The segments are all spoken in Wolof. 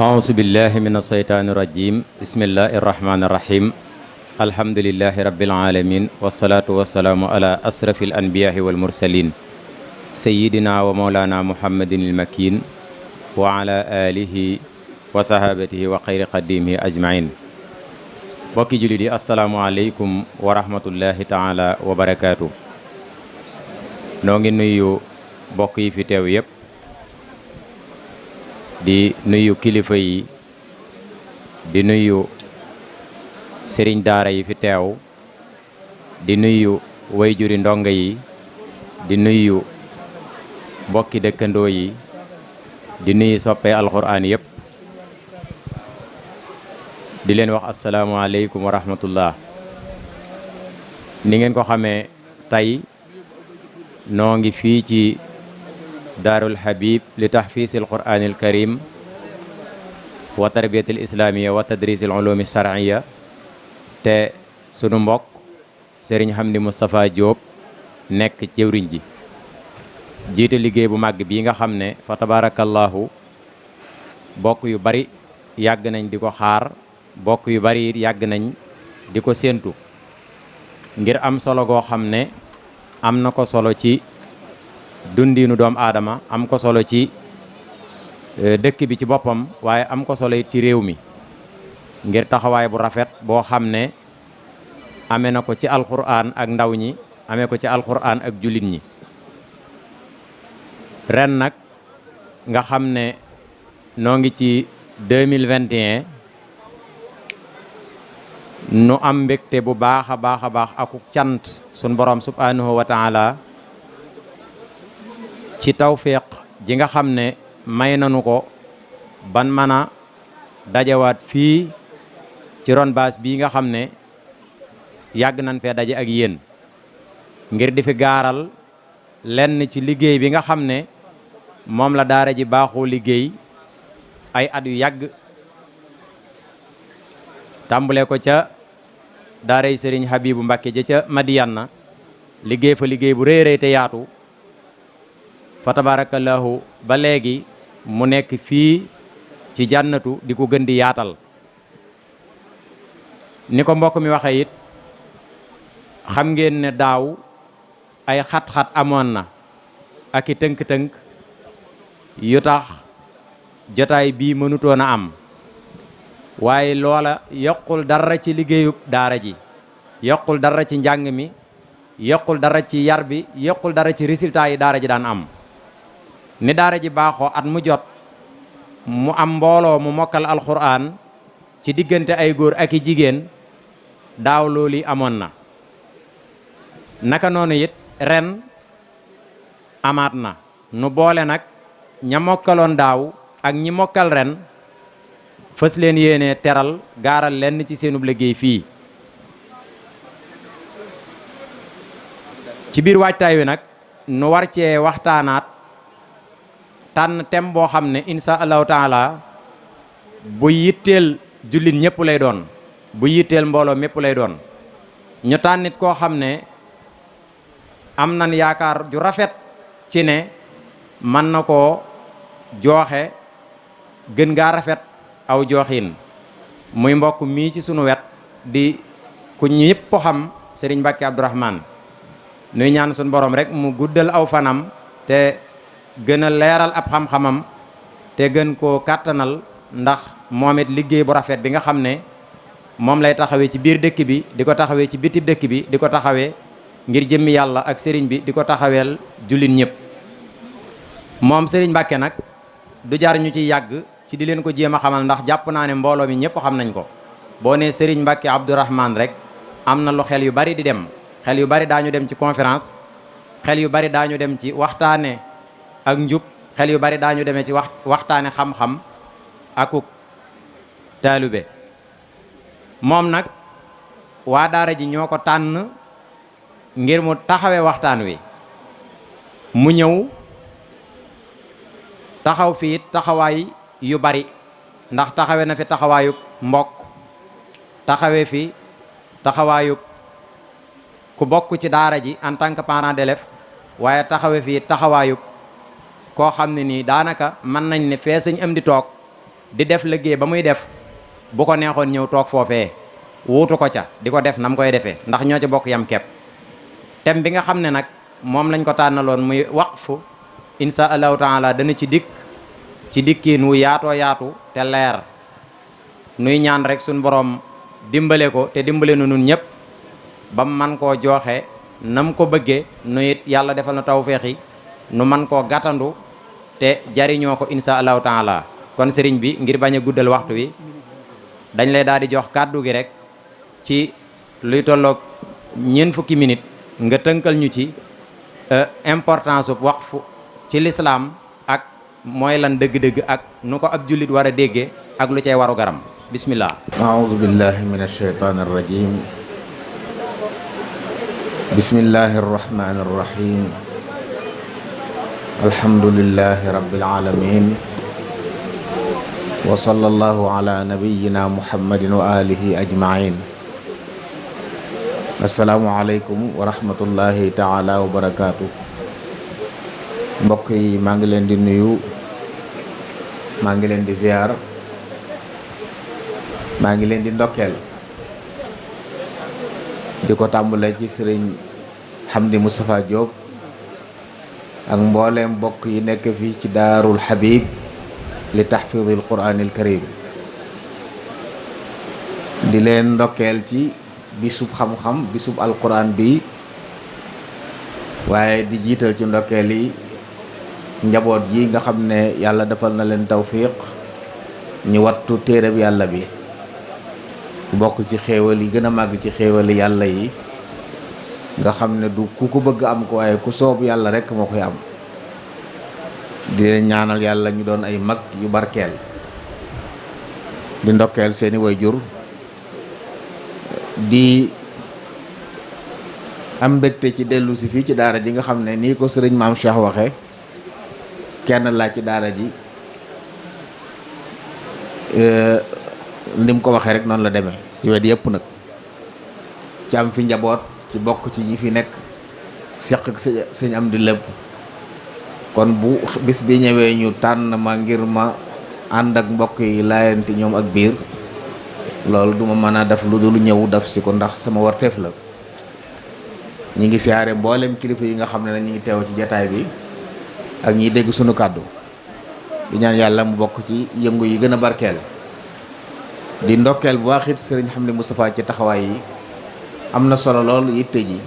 أعوذ بالله من الشيطان الرجيم بسم الله الرحمن الرحيم الحمد لله رب العالمين والصلاة والسلام على أشرف الأنبياء والمرسلين سيدنا ومولانا محمد المكين وعلى آله وصحابته وخير قديمه أجمعين bokki jullit yi asalaamualeykum wa rahmatullahi taala wa barakaatu. noo ngi nuyu bokk yi fi teew yëpp di nuyu kilifa yi di nuyu sëriñ daara yi fi teew di nuyu wayjuri ndongo yi di nuyu bokki dëkkandoo yi di nuyu soppe alxuraan yëpp di leen wax asalaamaaleykum wa rahmatullah. ni ngeen ko xamee tey noo ngi fii ci daarul habib li tahfiisil quraanil karim wa tarbiyatil islaamiya wa tadrisil ulumi shar'iyya te sunu mbokk Serigne Hamdi Moustapha Diop nekk jëwriñ ji jiite liggéey bu màgg bii nga xam ne fa tabarakallahu bokk yu bari yàgg nañ di ko xaar bokk yu bari yàgg nañ di ko séentu ngir am solo goo xam ne am na ko solo ci dundiinu doom aadama am ko solo ci dëkk bi ci boppam waaye am ko solo it ci réew mi ngir taxawaay bu rafet boo xam ne amee na ko ci alxuraan ak ndaw ñi amee ko ci alxuraan ak jullit ñi ren nag nga xam ne noo ngi ci 2021 nu am mbégte bu baax a baax akuk cant sun borom subhanahu wa taala ci tawfiq ji nga xam ne may nanu ko ban mën a dajawaat fii ci ron baas bii nga xam ne yàgg nañ fee daje ak yéen ngir di fi gaaral lenn ci liggéey bi nga xam ne moom la daara ji baaxoo liggéey ay at yu yàgg tàmbale ko ca daaray Serigne Habibu Mbakke ja ca Madiyana liggéey fa liggéey bu rëy te yaatu fa tabarakallahu ba léegi mu nekk fii ci jànnatu di ko gën di yaatal ni ko mbokk mi waxe it xam ngeen ne daaw ay xat-xat amoon na ak i tënk-tënk yu tax jotaay bii mënutoon a am waaye loola yokkul dara ci liggéeyub daara ji yokkul dara ci njàng mi yokkul dara ci yar bi yokkul dara ci résultat yi daara ji daan am ni daara ji baaxoo at mu jot mu am mbooloo mu mokkal alxuraan ci diggante ay góor ak i jigéen daaw loolu amoon na naka noonu it ren amaat na nu boole nag ña mokkaloon daaw ak ñi mokkal ren fës leen yéene teral gaaral lenn ci seenub liggéey fii ci biir waajtaay wi nag nu war cee waxtaanaat tànn thème boo xam ne insha allahu taala bu yitteel jullit ñëpp lay doon bu yitteel mbooloo mépp lay doon ñu tànnit koo xam ne am nan yaakaar ju rafet ci ne mën na koo jooxe gën ngaa rafet aw jooxiin muy mbokk mii ci sunu wet di ku ñëpp xam Serigne Mbakke Abdourahmane nuy ñaan sunu borom rek mu guddal aw fanam te gën a leeral ab xam-xamam te gën koo kàttanal ndax moom it liggéey bu rafet bi nga xam ne moom lay taxawee ci biir dëkk bi di ko taxawee ci bitib dëkk bi di ko taxawee ngir jëmmi yàlla ak Serigne bi di ko taxaweel jullit ñëpp moom Serigne Mbakke nag du jar ñu ci yàgg ci di leen ko jéem a xamal ndax jàpp naa ne mbooloo mi ñëpp xam nañ ko boo nee Serigne Mbakke Abdourahmane rek am na lu xel yu bari di dem xel yu bari daañu dem ci conférence xel yu bari daañu dem ci waxtaane ak njub xel yu bari daañu demee ci waxtaane xam-xam akuk taalube moom nag waa daara ji ñoo ko tànn ngir mu taxawee waxtaan wi mu ñëw taxaw fii taxawaay yu bari ndax taxawe na fi taxawaayub mbokk taxawe fi taxawaayub ku bokk ci daara ji en tant que parent d'élève waaye taxawe fi taxawaayub koo xam ne nii daanaka mën nañ ne fee sañ am di toog di def liggéey ba muy def bu ko neexoon ñëw toog foofee wuutu ko ca di ko def nam koy defee ndax ñoo ci bokk yam kepp thème bi nga xam ne nag moom lañ ko tànnaloon muy waqfu insha allahu taala dana ci dikk ci dikkiin wu yaatoo yaatu te leer nuy ñaan rek suñ borom dimbale ko te dimbale nu nun ñëpp ba man koo jooxe nam ko bëggee nu it yàlla defal na tawfeexi nu man koo gàttandu te jariñoo ko insha allahu taala kon sëriñ bi ngir bañ a guddal waxtu wi dañ lay daal di jox kàddu gi rek ci luy tolloog ñeent fukki minute nga tënkal ñu ci importance u waqfu ci lislaam ak mooy lan dëgg-dëgg ak nu ko ab jullit war a déggee ak lu cay waru garam bismillah. aouzu billahi min alsheytaan arrajim bismillahi arrahmani arrahim alhamdulillahi rabbil alamin wa sallallahu ala nabiyyina muhammadin wa alihi ajmain assalaamu aleykum wa rahmatullahi taala wa barakaatu. mbokk yi maa ngi leen di nuyu, maa ngi leen di ziyaar, maa ngi leen di ndokkeel di ko tàmbale ci sëriñ Hamdi Moustapha Diop ak mbooleem mbokk yi nekk fii ci daarul Habib li tahfidil quraanil karim di leen ndokkeel ci bisub xam-xam bisub alquran bi waaye di jiital ci ndokkeel yi njaboot yi nga xam ne yàlla defal na leen tawfiq ñu wattu téereb yàlla bi bokk ci xéewal yi gën a màgg ci xéewali yàlla yi nga xam ne du ku ko bëgg am ko waaye ku soob yàlla rekk moo koy am di leen ñaanal yàlla ñu doon ay mag yu barkeel di ndokkeel seeni wayjur di am mbégte ci dellu si fii ci daara ji nga xam ne nii ko sëriñ maam Cheikh waxe kenn laa ci daara ji ni mu ko waxee rek noonu la demee ci wet yëpp nag ci am fi njaboot ci bokk ci ñi fi nekk seq ak sëñ am di lépp kon bu bis bi ñëwee ñu tànn ma ngir ma ànd ak mbokk yi laayanti ñoom ak biir loolu duma mën a def lu dul ñëw def si ko ndax sama warteef la. ñi ngi siyaare mboolem kilifa yi nga xam ne na ñi ngi teew ci jataay bi ak ñiy dégg sunu kàddu di ñaan yàlla mu bokk ci yëngu yi gën a barkeel di ndokkeel bu baax it sëriñ Hamdi Moustapha ci taxawaay yi am na solo lool yitte ji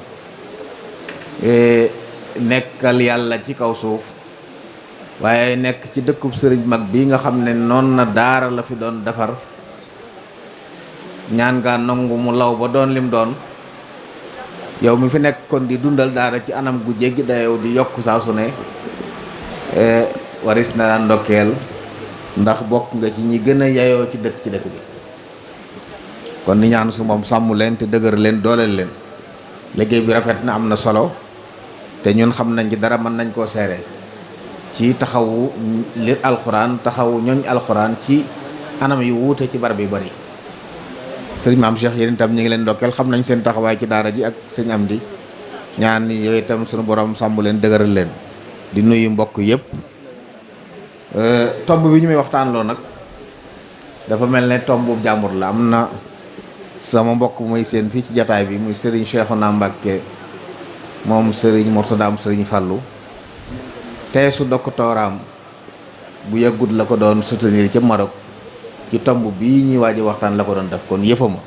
nekkal yàlla ci kaw suuf waaye nekk ci dëkkub sëriñ mag bi nga xam ne noon na daara la fi doon defar ñaan ngaa nangu mu law ba doon lim doon yow mi fi nekk kon di dundal daara ci anam gu jéggi dayow di yokk saa su ne waris na daan ndokkeel ndax bokk nga ci ñi gën a yayoo ci dëkk bi kon ni ñaan su moom sàmm leen te dëgër leen dooleel leen liggéey bi rafet na am na solo te ñun xam nañ ci dara mën nañ koo seere ci taxawu li alxuraan taxawu ñooñ alxuraan ci anam yu wuute ci barab yu bari sëriñ maam Cheikh yéen itam ñu ngi leen ndokkeel xam nañ seen taxawaay ci daara ji ak sëñ am di ñaan yooyu itam suñu borom sàmm leen dëgëral leen di nuyu mbokk yëpp tomb bi ñu may waxtaan loo nag dafa mel ne tomb bu jàmbur la am na sama mbokk muy seen fii ci jataay bi muy sëriñ Cheikhouna Mbacké moom sëriñ Mourtadaam sëriñ Fallou teesu doktooraam bu yàggut la ko doon soutenir ca Maroc ci tomb bii ñuy waaji waxtaan la ko doon def kon yëfama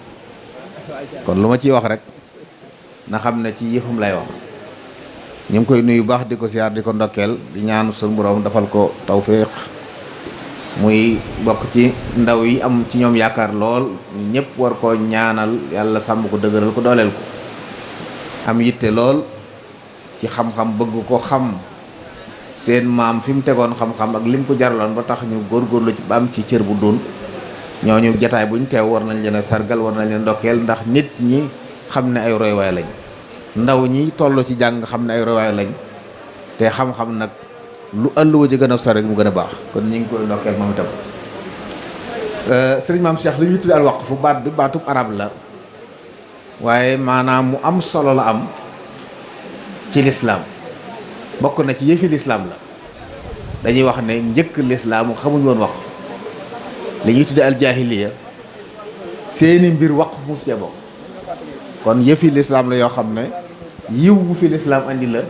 kon lu ma ciy wax rek na xam ne ci yëfam lay wax ñu ngi koy nuyu baax di ko siyaar di ko ndokkeel di ñaan suñu borom defal ko tawfiq muy bokk ci ndaw yi am ci ñoom yaakaar lool ñëpp war koo ñaanal yàlla sàmm ko dëgëral ko dooleel ko am yitte lool ci xam-xam bëgg ko xam seen maam fi mu tegoon xam-xam ak lim ko jaraloon ba tax ñu góorgóorlu ci ba am ci cër bu dun ñooñu jataay buñ teew war nañ leen a sargal war nañ leen ndokkeel ndax nit ñi xam ne ay roywaay lañ ndaw ñi toll ci jàng xam ne ay roywaay lañ te xam-xam nag lu ëllëwa ji gën a sore mu gën a baax kon ñu ngi koy ndokkeel moom itam sëriñ maam Cheikh li ñuy tudde al waqfu baat bi baatub arab la waaye maanaam mu am solo la am ci lislaam bokk na ci yëfi lislaam la dañuy wax ne njëkk lislaam xamuñ woon waqf li ñuy tudde aljaahiliya seeni mbir waqf mus cee bokk. kon yëfi lislaam la yoo xam ne yiw bu fi lislaam andi la,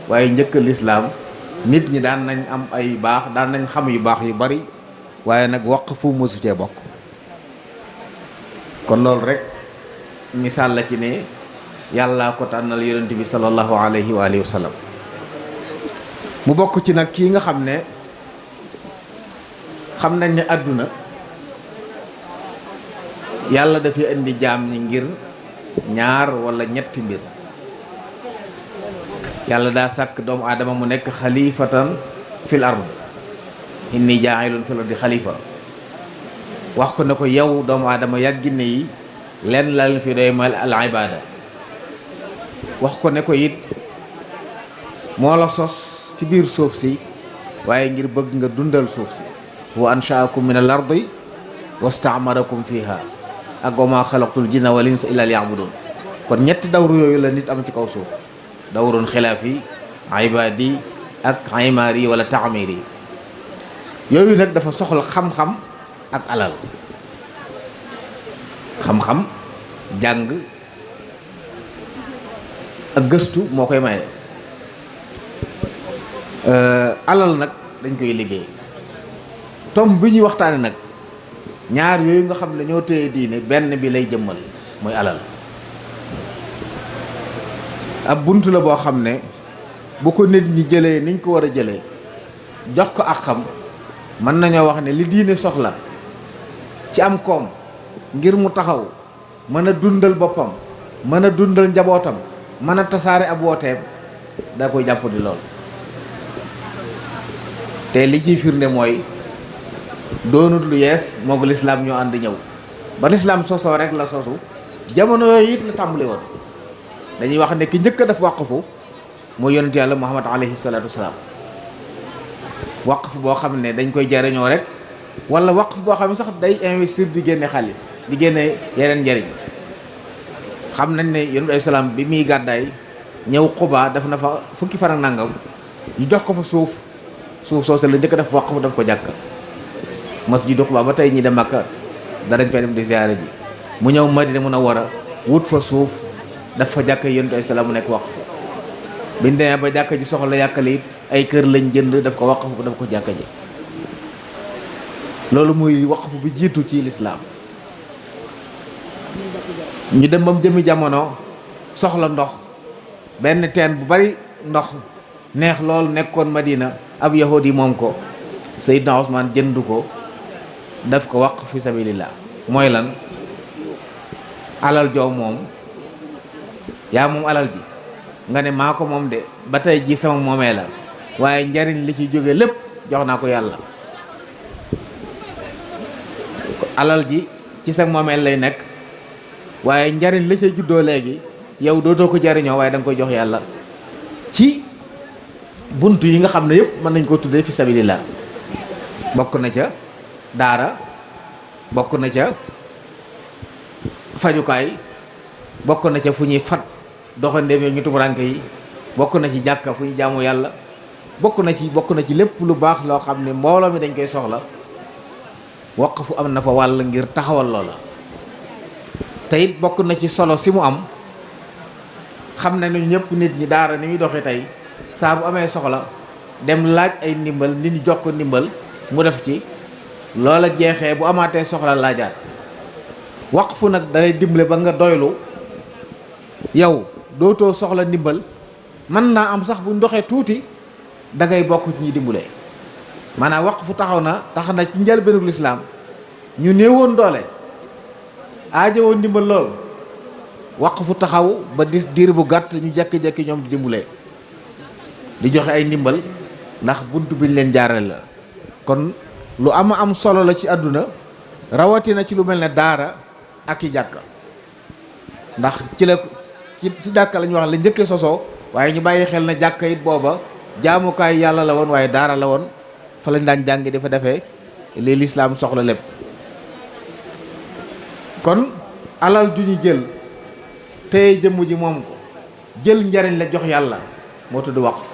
waaye njëkk lislaam nit ñi daan nañ am ay baax, daan nañ xam yu baax yu bari, waaye nag waqfu mosu cee bokk. kon loolu rek misaal la ci ne yàllaa ko tànnal yonent bi sallallahu alayhi wa alihi wa sallam. mu bokk ci nag kii nga xam ne xam nañ ne àdduna yàlla dafay indi jaam ñi ngir ñaar wala ñetti mbir. yàlla daa sàkk doomu aadama mu nekk xalifatan fil ard, inni jaa'ilun fil ardi xalifa. wax ko ne ko yow doomu aadama yàgginne yi lenn la leen fi doy mal al ibada. wax ko ne ko it moo la sos ci biir suuf si waaye ngir bëgg nga dundal suuf si. wa anshaakum min al ardi wastaamarakum fiha ak wa maa xalaqtul jinna wal insa illa liya'budun. kon ñetti dawru yooyu la nit am ci kaw suuf: dawrun xilaafi, ibaadi ak imaari wala taamiri. yooyu nag dafa soxla xam-xam ak alal. xam-xam jàng ak gëstu moo koy maye. alal nag dañ koy liggéey. tomb bi ñuy waxtaane nag ñaar yooyu nga xam ne ñoo téye diine benn bi lay jëmmal, mooy alal. ab bunt la boo xam ne bu ko nit ñi jëlee niñ ko war a jëlee jox ko ak xam, mën nañoo wax ne li diine soxla ci am koom ngir mu taxaw mën a dundal boppam, mën a dundal njabootam, mën a tasaare ab wooteem, da koy jàpp di lool. te li ciy firnde mooy doonut lu yees moo ko lislaam ñoo ànd ñëw. ba lislaam sosoo rek la sosu, jamono yooyu it la tàmbali woon. dañuy wax ne ki njëkk a def waqfu mooy yonent yàlla Muhammad alayhi salaatu wasalaam. waqf boo xam ne dañ koy jariñoo rek, wala waqf boo xam ne sax day investir di génne xaalis, di génne yeneen njariñ. xam nañ ne yonent ay salaam bi muy gàddaay ñëw Quba def na fa fukki fan ak nangam, ñu jox ko fa suuf soosu la njëkk a def waqf daf ko jàkka. masjidu Quba ba tey ñi dem Makka danañ fay dem di ziyaare ji. mu ñëw Madina Munawwara wut fa suuf daf fa jàkka yonent ay salaam mu nekk waqf. biñ demee ba jàkka ji soxla yàkkale it ay kër lañ jënd daf ko waqf daf ko jàkka ji. loolu muy waqf bi jiitu ci lislaam. ñu dem ba mu jëmi jamono soxla ndox, benn teen bu bari ndox neex lool nekkoon Madina, ab yahudi moom ko. Seydina Usmaan jënd ko daf ko waqf fi sabilillah. mooy lan? alal joo moom, yaa moom alal ji nga ne maa ko moom de ba tey ji sama moomee la, waaye njariñ li ci jóge lépp jox naa ko yàlla. alal ji ci sa moomeel lay nekk, waaye njariñ li ci juddoo léegi yow dootoo ko jariñoo, waaye da nga koy jox yàlla. ci bunt yi nga xam ne yëpp mën nañ koo tuddee fi sabilillah. bokk na ca daara, bokk na ca fajukaay, bokk na ca fu ñuy fat doxandéem yi ñu tumuranke yi, bokk na ci jàkka fu ñu jaamu yàlla, bokk na ci lépp lu baax loo xam ne mbooloo mi dañ koy soxla. waqfu am na fa wàll ngir taxawal loola. te it bokk na ci solo si mu am, xam na ne ñëpp nit ñi daara ni muy doxee tey, saa bu amee soxla dem laaj ay ndimbal, nit ñi jox ko ndimbal mu def ci loola, jeexee bu amaatee soxla laajaat. waqfu nag dalay dimbale ba nga doylu, yow dootoo soxla ndimbal. mën naa am sax buñ doxee tuuti da ngay bokk ci ñi dimbalee. maanaam waqfu tax na ci njëlbéenu lislaam ñu néewoon doole, aajowoo ndimbal lool, waqfu taxaw ba diir bu gàtt ñu jekki-jekki ñoom di dimbalee, di joxe ay ndimbal, ndax bunt biñ leen jaarale la. kon lu am solo la ci àdduna, rawatina ci lu mel ne daara ak i jàkka. ndax ci jàkka la ñu wax la njëkkee sosoo, waaye ñu bàyyi xel na jàkka it booba jaamukaay yàlla la woon, waaye daara la woon. fa lañ daan jàngi dafa defee li lislaam soxla lépp. kon alal ju ñu jël téye jëmm ji moom ko, jël njariñ la jox yàlla, moo tudd waqf.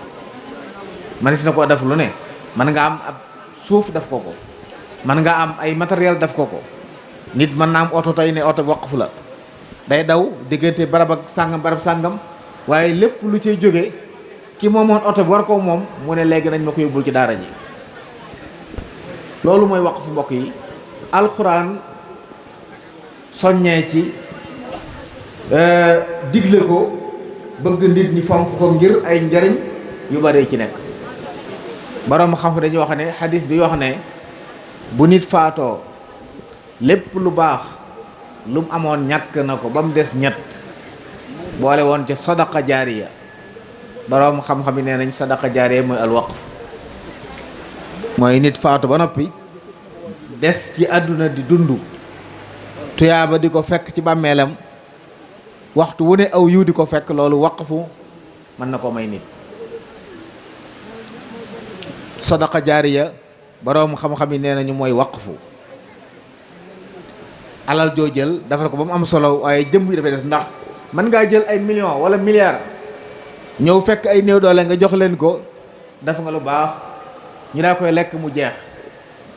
man si na koo def lu ne, man nga am ab suuf def ko man nga am ay matériel def ko nit mën naa am oto tey ne oto waqfu la day daw diggante barab ak sàngam barab sàngam waaye lépp lu cay jóge ki moomoon oto bi war ko moom mu ne léegi nañ ma ko yóbbul ci daara ji. loolu mooy waqfu mbokk yi alxuraan soññee ci digle ko bëgg nit ñi fonk ko ngir ay njariñ yu bari ci nekk. boroom xam dañuy wax ne xadis bi wax ne bu nit faatoo lépp lu baax lu mu amoon ñàkk na ko ba mu des ñett boole woon ca sadaqa jaariya. boroom xam-xam yi nee nañ sadaqa jaariya mooy alwaqf mooy nit faatu ba noppi des ci àdduna di dund tuyaaba di ko fekk ci bàmmeelam waxtu wu ne aw yiw di ko fekk loolu waqfu mën na ko may nit. sadaqa jaariya boroom xam-xam yi nee nañu mooy waqfu alal joo jël defal ko ba mu am solo waaye jëmm yi dafay des ndax mën ngaa jël ay millions wala milliards ñëw fekk ay néew doole nga jox leen ko def nga lu baax ñu daa koy lekk mu jeex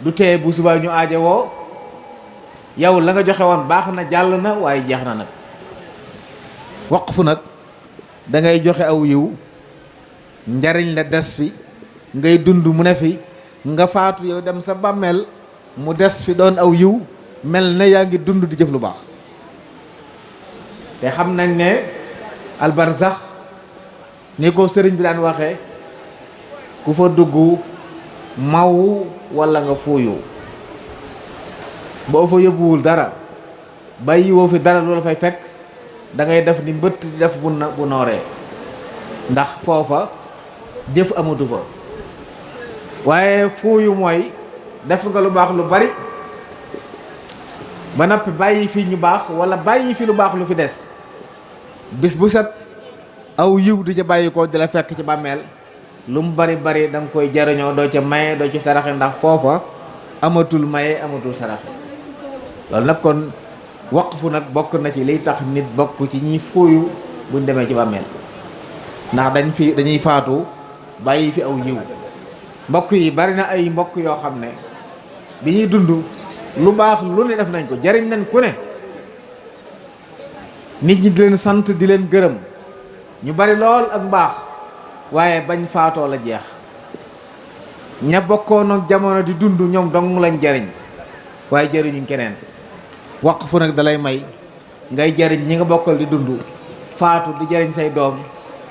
du tee bu subaa ñu aaje woo yow la nga joxe woon baax na jàll na waaye jeex na nag. waqfu nag da ngay joxe aw yiw njariñ la des fi ngay dund mu ne fi nga faatu yow dem sa bàmmeel mu des fi doon aw yiw mel na yaa ngi dund di jëf lu baax. te xam nañ ne albarzax ni ko sëriñ bi daan waxee ku fa dugg maw walla nga fuuyu boo fa yóbbuwul dara bàyyi woo fi dara loolu fay fekk da ngay def ni mbëtt di def bu nooree ndax foofa jëf amatu fa. waaye fuuyu mooy def nga lu baax lu bari ba noppi bàyyi fi ñu baax walla bàyyi fi lu baax lu fi des bis bu set aw yiw di ca bàyyi ko di la fekk ci bàmmeel lu mu bari bari da nga koy jariñoo doo ca maye doo ci saraxe ndax foofa amatul maye amatul saraxe. loolu nag kon waqfu nag bokk na ci liy tax nit bokk ci ñiy fuuyu buñ demee ci bàmmeel ndax dañuy faatu bàyyi fi aw yiw. mbokk yi bari na ay mbokk yoo xam ne bi ñuy dund lu baax lu ne def nañ ko jariñ nañ ku ne nit ñi di leen sant di leen gërëm ñu bari lool ak mbaax waaye bañ faatoo la jeex. ña bokkoon ak jamono di dund ñoom dong lañ jariñ waaye jariñuñ keneen. waqfu nag dalay may ngay jariñ ñi nga bokkal di dund faatu di jariñ say doom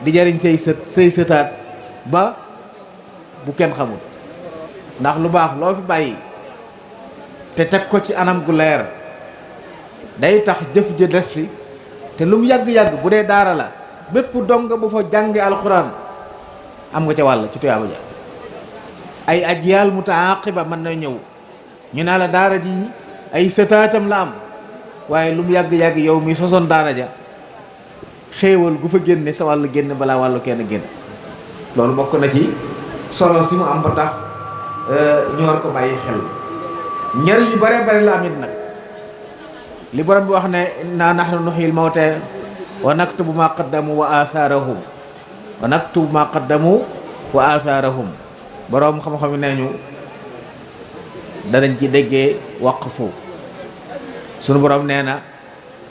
di jariñ say sëtaat ba bu kenn xamul ndax lu baax loo fi bàyyi te teg ko ci anam gu leer day tax jëf ja des fi te lu mu yàgg-yàgg bu dee daara la bépp donga bu fa jànge alxuraan am nga ca wàll ci tuyaaba ja. ay ajyaal mutaaqiba mën na ñëw ñu naa la daara ji ay sëtaatam la am waaye lu mu yàgg-yàgg yow mi sosoon daara ja xéewal gu fa génne sa wàll génn balaa wàllu kenn génn. loolu bokk na ci solo si mu am ba tax ñu war ko bàyyi xel. njariñ yu bare bari la amit nag li borom bi wax ne inna nahnu nuhyil mawta wa naktubu ma qaddamu wa atharahum wa naktubu ma qaddamu wa atharahum borom xam-xam nee ñu danañ ci déggee waqfu sunu borom nee na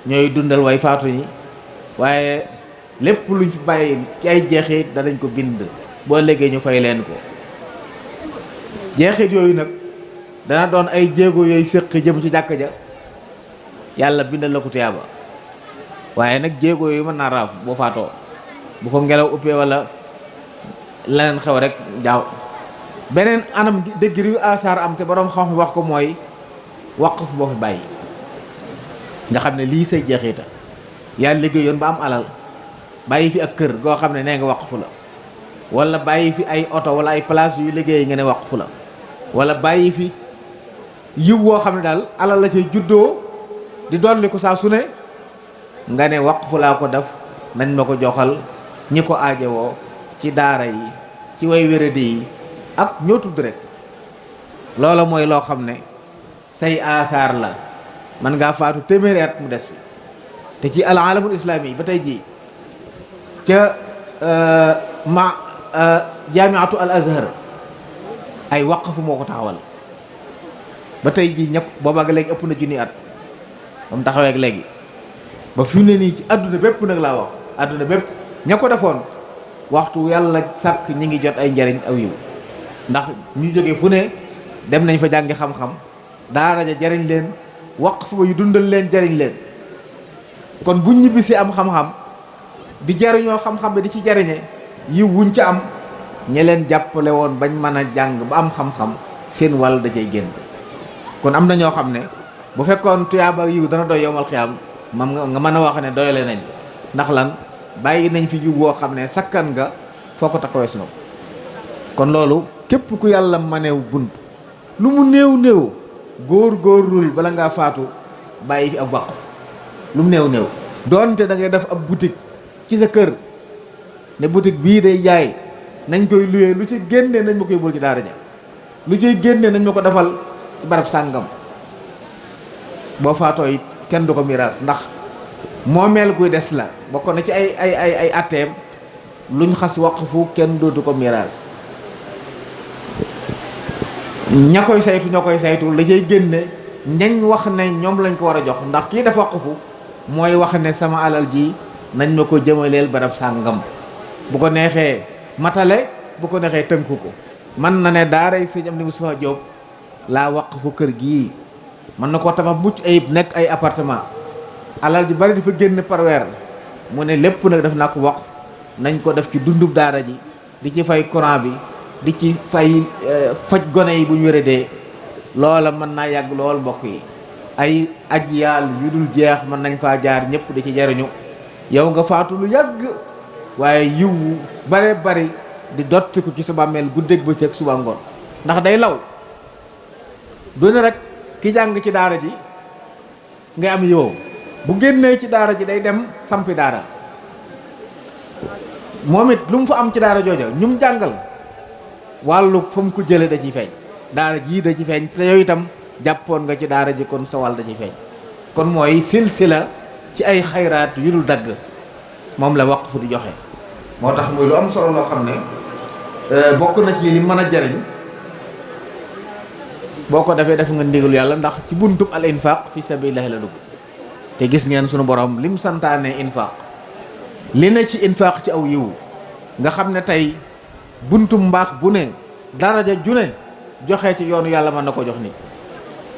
ñooy dundal way faatu ñi waaye lépp luñ fi bàyyi ci ay jeexit danañ ko bind boo léegi ñu fay leen ko. jeexit yooyu nag dana doon ay jéego yooyu séq jëm ci jàkk ja yàlla bindal la ko tuyaaba waaye nag jéego yooyu mën naa raaf boo faatoo bu ko ngelaw uppee wala leneen xew rek jaaw. beneen anam dégg yu asaar am te boroom xam wax ko mooy waqf boo fi bàyyi nga xam ne lii say jeexita yaa liggéeyoon ba am alal bàyyi fi ak kër goo xam ne nee nga waqfu la wala bàyyi fi ay oto wala ay place yu liggéey nga ne waqfu la wala bàyyi fi yiw woo xam ne daal alal la ci juddoo di dolli ko saa su ne nga ne waqfu laa ko def nañ ma ko joxal ñi ko aajowoo ci daara yi ci way wéradi yi ak ñoo tudd rek. loola mooy loo xam ne say aasaar la man ngaa faatu téeméeri at mu des fi te ci al alamul islami yi ba tey jii ca jaamiatu al azhar ay waqfu moo ko taxawal ba tey jii ñëpp boobaag léegi ëpp na junni at ba mu taxawee ak léegi ba fi mu ne nii ci àdduna bépp nag laa wax àdduna bépp ña ko defoon waxtu yàlla sàkk ñi ngi jot ay njariñ aw yiw ndax ñu jógee fu ne dem nañ fa jàngi xam-xam daara ja jariñ leen waqf ba yu dundal leen jariñ leen kon bu ñibbisi am xam-xam di jariñoo xam-xam bi di ci jariñe yiw wuñ ca am ñe leen jàppale woon bañ mën a jàng ba am xam-xam seen wàll da cay génn kon am na ñoo xam ne bu fekkoon tuyaaba yiw dana doy yowmal xiyaam mam nga mën a wax ne doyale nañ ndax lan bàyyi nañ fi yiw woo xam ne sakkan nga foo ko takkawee sunu kon loolu képp ku yàlla manew bunt lu mu néew néew góor-góorlul bala ngaa faatu bàyyi fi ab waqf lu mu néew néew doonte da ngay def ab boutique ci sa kër ne boutique bii day jaay nañ koy luyee lu ci génnee nañ ma koy bul ci daara ja lu ciy génnee nañ ma ko defal ci barab sàngam boo faatoo it kenn du ko miraas ndax moomeel guy des la bokk na ci ay atteem luñ xas waqfu kenn dootu ko miraas ña koy saytu ñoo koy saytu la cay génne ñañ wax ne ñoom lañ ko war a jox ndax kii dafa waqfu mooy wax ne sama alal ji nañ ma ko jëmaleel barab sàngam bu ko neexee matale bu ko neexee tënku ko man na ne daaray sëñ Amdi Moustapha Diop laa waqfu kër gii mën na koo tabax mucc ayib nekk ay appartement alal ji bari di fa génn par weer mu ne lépp nag def naa ko waqf nañ ko def ci dundub daara ji di ci fay courant bi di ci fay faj gone yi bu ñu wéradee loola mën naa yàgg lool mbokk yi ay ajyaal yu dul jeex mën nañ faa jaar ñëpp di ci jariñu yow nga faatu lu yàgg waaye yiw bare bari di dotti ko ci sa bàmmeel guddeeg bëccëg suba ngoon ndax day law doone rek ki jàng ci daara ji ngay am yow bu génnee ci daara ji day dem sampi daara moom it lu mu fa am ci daara jooja ñum jàngal wàllu fa mu ko jële da ciy feeñ daara jii da ci feeñ te yow itam jàppoon nga ci daara ji kon sa wàll da ciy feeñ kon mooy silsila ci ay xayraat yu dul dagg moom la waqfu di joxe moo tax muy lu am solo loo xam ne bokk na ci li mën a jariñ boo ko defee def nga ndigalu yàlla ndax ci buntub al infaq fi sabilillah la dugg te gis ngeen sunu borom lim santaane infaq li ne ci infaq ci aw yiw nga xam ne tey buntu mbaax bu ne daraja ju ne joxe ci yoonu yàlla mën na ko jox nit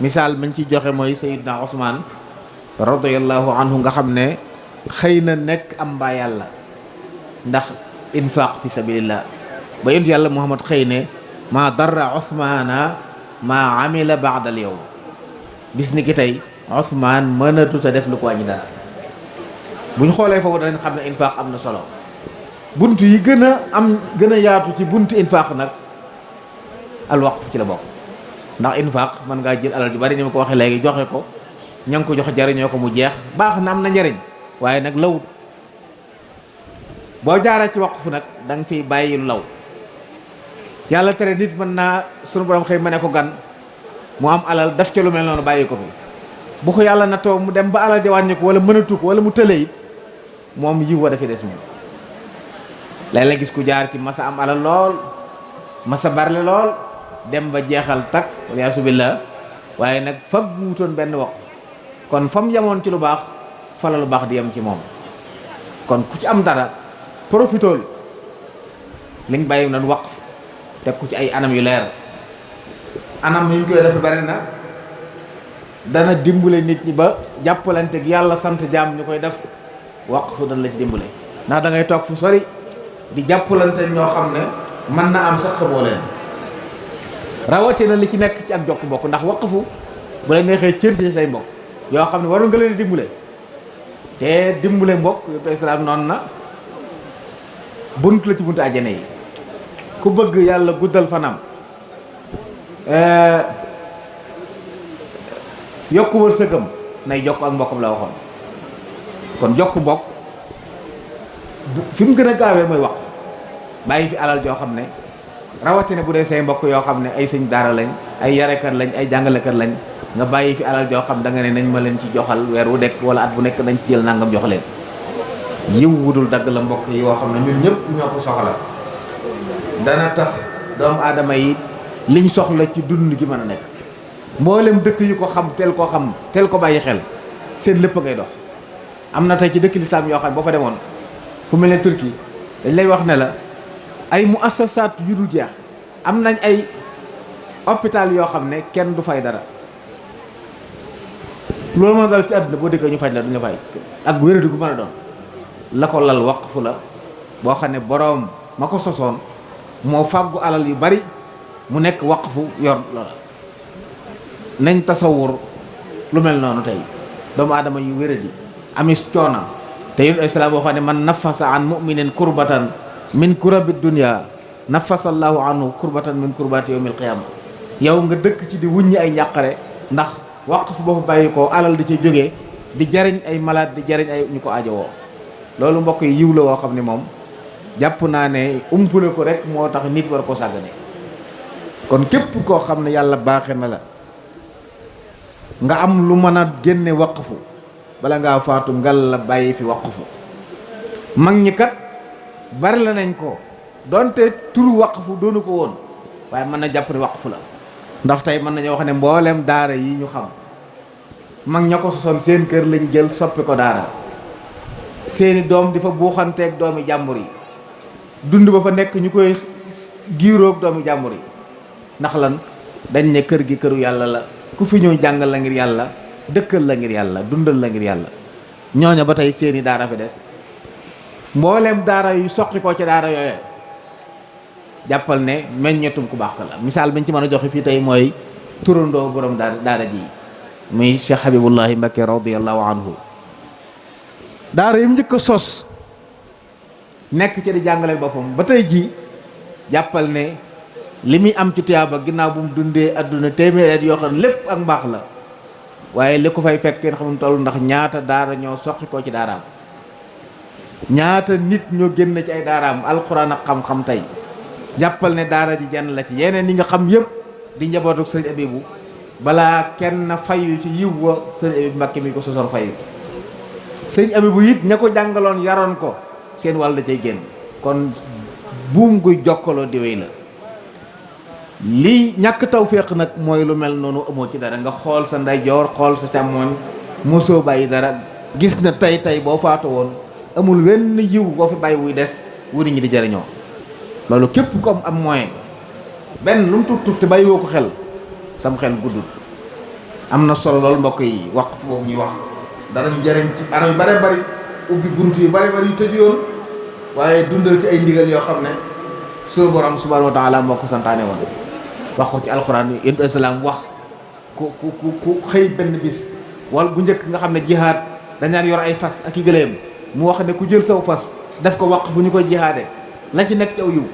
misaal mañ ci joxe mooy Sayyidna Usmaan radiyallahu anhu nga xam ne xëy na nekk am mbaa yàlla ndax infaq fi sabilillah ba yonent yàlla Muhammad xëy ne maa darra Usmaana maa amila ba'da al yawm bis ni ki tey Usmaan mënatut a def lu ko wàññi dara bu ñu xoolee foofu danañ xam ne infaq am na solo bunt yi gën a yaatu ci buntu infaq nag al waqf ci la bokk ndax infaq mën ngaa jël alal ju bari ni ma ko waxee léegi joxe ko ña ngi ko jox jariñoo ko mu jeex baax na am na njariñ waaye nag lawut boo jaaree ci waqf nag da nga fiy bàyyi lu law yàlla tere nit mën naa sunu borom xëy ma ne ko gan mu am alal def ca lu mel noonu bàyyi ko fi bu ko yàlla nattoo mu dem ba alal ja wàññi ko wala mënatu ko wala mu tële it moom yiw wa dafa des moom léeg-léeg gis ku jaar ci masa am alal lool masa barle lool dem ba jeexal takk wala billah waaye nag fag bu wutoon benn waqf kon fa mu yemoon ci lu baax fa la lu baax di yem ci moom kon ku ci am dara profitool liñ bàyyi noonu waqf teg ku ci ay anam yu leer anam yu ñu koy def bari na dana dimbale nit ñi ba jàppalante ak yàlla sant jaam ñu koy def waqf dana la ci dimbale ndax da ngay toog fu sori di jàppalante ñoo xam ne mën na am sax xamoo leen rawatina li ci nekk ci ak jokk mbokk ndax waqfu bu la neexee cër ci say mbokk yoo xam ne waroon nga leen dimbale te dimbale mbokk yëpp islaam noonu na bunt la ci buntu àjjana yi ku bëgg yàlla guddal fanam yokku wërsëgam nay jokk ak mbokkam la waxoon kon jokk mbokk fi mu gën a gaawee mooy waqf bàyyi fi alal joo xam ne rawatina bu dee say mbokk yoo xam ne ay sëñ daara lañ ay yarekat lañ ay jàngalekat lañ nga bàyyi fi alal joo xam da nga ne nañ ma leen ci joxal weer wu nekk wala at bu nekk nañ ci jël nangam jox leen yiw wudul dagg la mbokk yi yoo xam ne ñun ñëpp ñoo ko soxla dana tax doomu aadama yi liñ soxla ci dund gi mën a nekk mboolem dëkk yu ko xam teel ko bàyyi xel seen lépp ngay dox. am na tey ci dëkk lislaam yoo xam ne boo fa demoon fu mel ne Turquie dañ lay wax ne la ay muassasaat yu dul jeex am nañ ay hôpital yoo xam ne kenn du fay dara. loolu mën a dal ci àdduna boo déggee ñu faj la duñu fay ak wéradi gu mën a doon la ko lal waqfu la boo xam ne boroom ma ko sosoon moo fàggu alal yu bari mu nekk waqfu yor loola. nañ tasawur lu mel noonu tey doomu aadama yu wéradi amis coona te yéen islaam boo xam ne man nafasa an muminin kurbatan min kurabi dunya nafasa allahu anhu kurbatan min kurbati yawmil qiyama yow nga dëkk ci di wuññi ay njàqare ndax waqf boo fa bàyyi ko alal di ci jógee di jariñ ay malade di jariñ ay ñu ko aajowoo. loolu mbokk yi yiw la woo xam ne moom jàpp naa ne umpule ko rek moo tax nit war ko sàggane. kon képp koo xam ne yàlla baaxe na la nga am lu mën a génne waqfu bala ngaa faatu ngal la bàyyi fi waqfu. mag ñi kat bari la nañ ko donte turu waqfu doonu ko woon waaye mën na jàpp ne waqfu la. ndax tey mën nañoo wax ne mboolem daara yi ñu xam mag ña ko sosoon seen kër lañ jël soppi ko daara seeni doom di fa buuxanteeg doomi jàmbur yi dund ba fa nekk ñu koy giiroog doomi jàmbur yi ndax lan dañ ne kër gi këru yàlla la ku fi ñëw jàngal la ngir yàlla dëkkal la ngir yàlla dundal la ngir yàlla. ñooña ba tey seeni daara fi des mboolem daara yu soqi ko ci daara yooye jàppal ne meññetum ku baax ka la. misaal biñ ci mën a joxe fii tey mooy turandoo borom daara ji muy Cheikh Habibullahi Mbacké radiyallahu anhu. daara yi mu njëkk a sos nekk ci di jàngale boppam ba tey jii jàppal ne li muy am ci tuyaaba ginnaaw bu mu dundee adduna téeméer yoo xam ne lépp ak mbaax la waaye li ko fay fekk kenn xamul toll ndax ñaata daara ñoo soqi ko ci daaraam ñaata nit ñoo génn ci ay daaraam alxuraan ak xam-xam tey. jàppal ne daara ji jenn la ci yeneen yi nga xam yëpp di njabootu sëriñ Abibu balaa kenn fayu ci yiw wa sëriñ Abibu Mbakke mi ko sosoon fayu. sëriñ Abibu it ña ko jàngaloon yaroon ko seen wàll da cay génn kon buum guy jokkaloo di wéy la. lii ñàkk tawféex nag mooy lu mel noonu amoo ci dara nga xool sa ndeyjoor xool sa càmmooñ mosoo bàyyi dara gis na tey boo faatu woon amul wenn yiw boo fi bàyyi wuy des wu nit ñi di jariñoo. loolu képp ko am moyen benn lu mu tut te bàyyi woo ko xel sam xel guddul. am na solo loolu mbokk yi waqf boobu ñuy wax dara ñu jariñ ci anam yu bare bari ubbi bunt yu bare bari yu tëju yoon waaye dundal ci ay ndigal yoo xam ne suñu borom subhanahu wa taala moo ko santaane woon. wax ko ci alxuraan yi yéen islaam wax ku xëy benn bis wala bu njëkk nga xam ne jihaad dañaan yor ay fas ak i gëléem mu wax ne ku jël saw fas def ko waqf fu ñu koy jihaade la ci nekk ci aw yiw.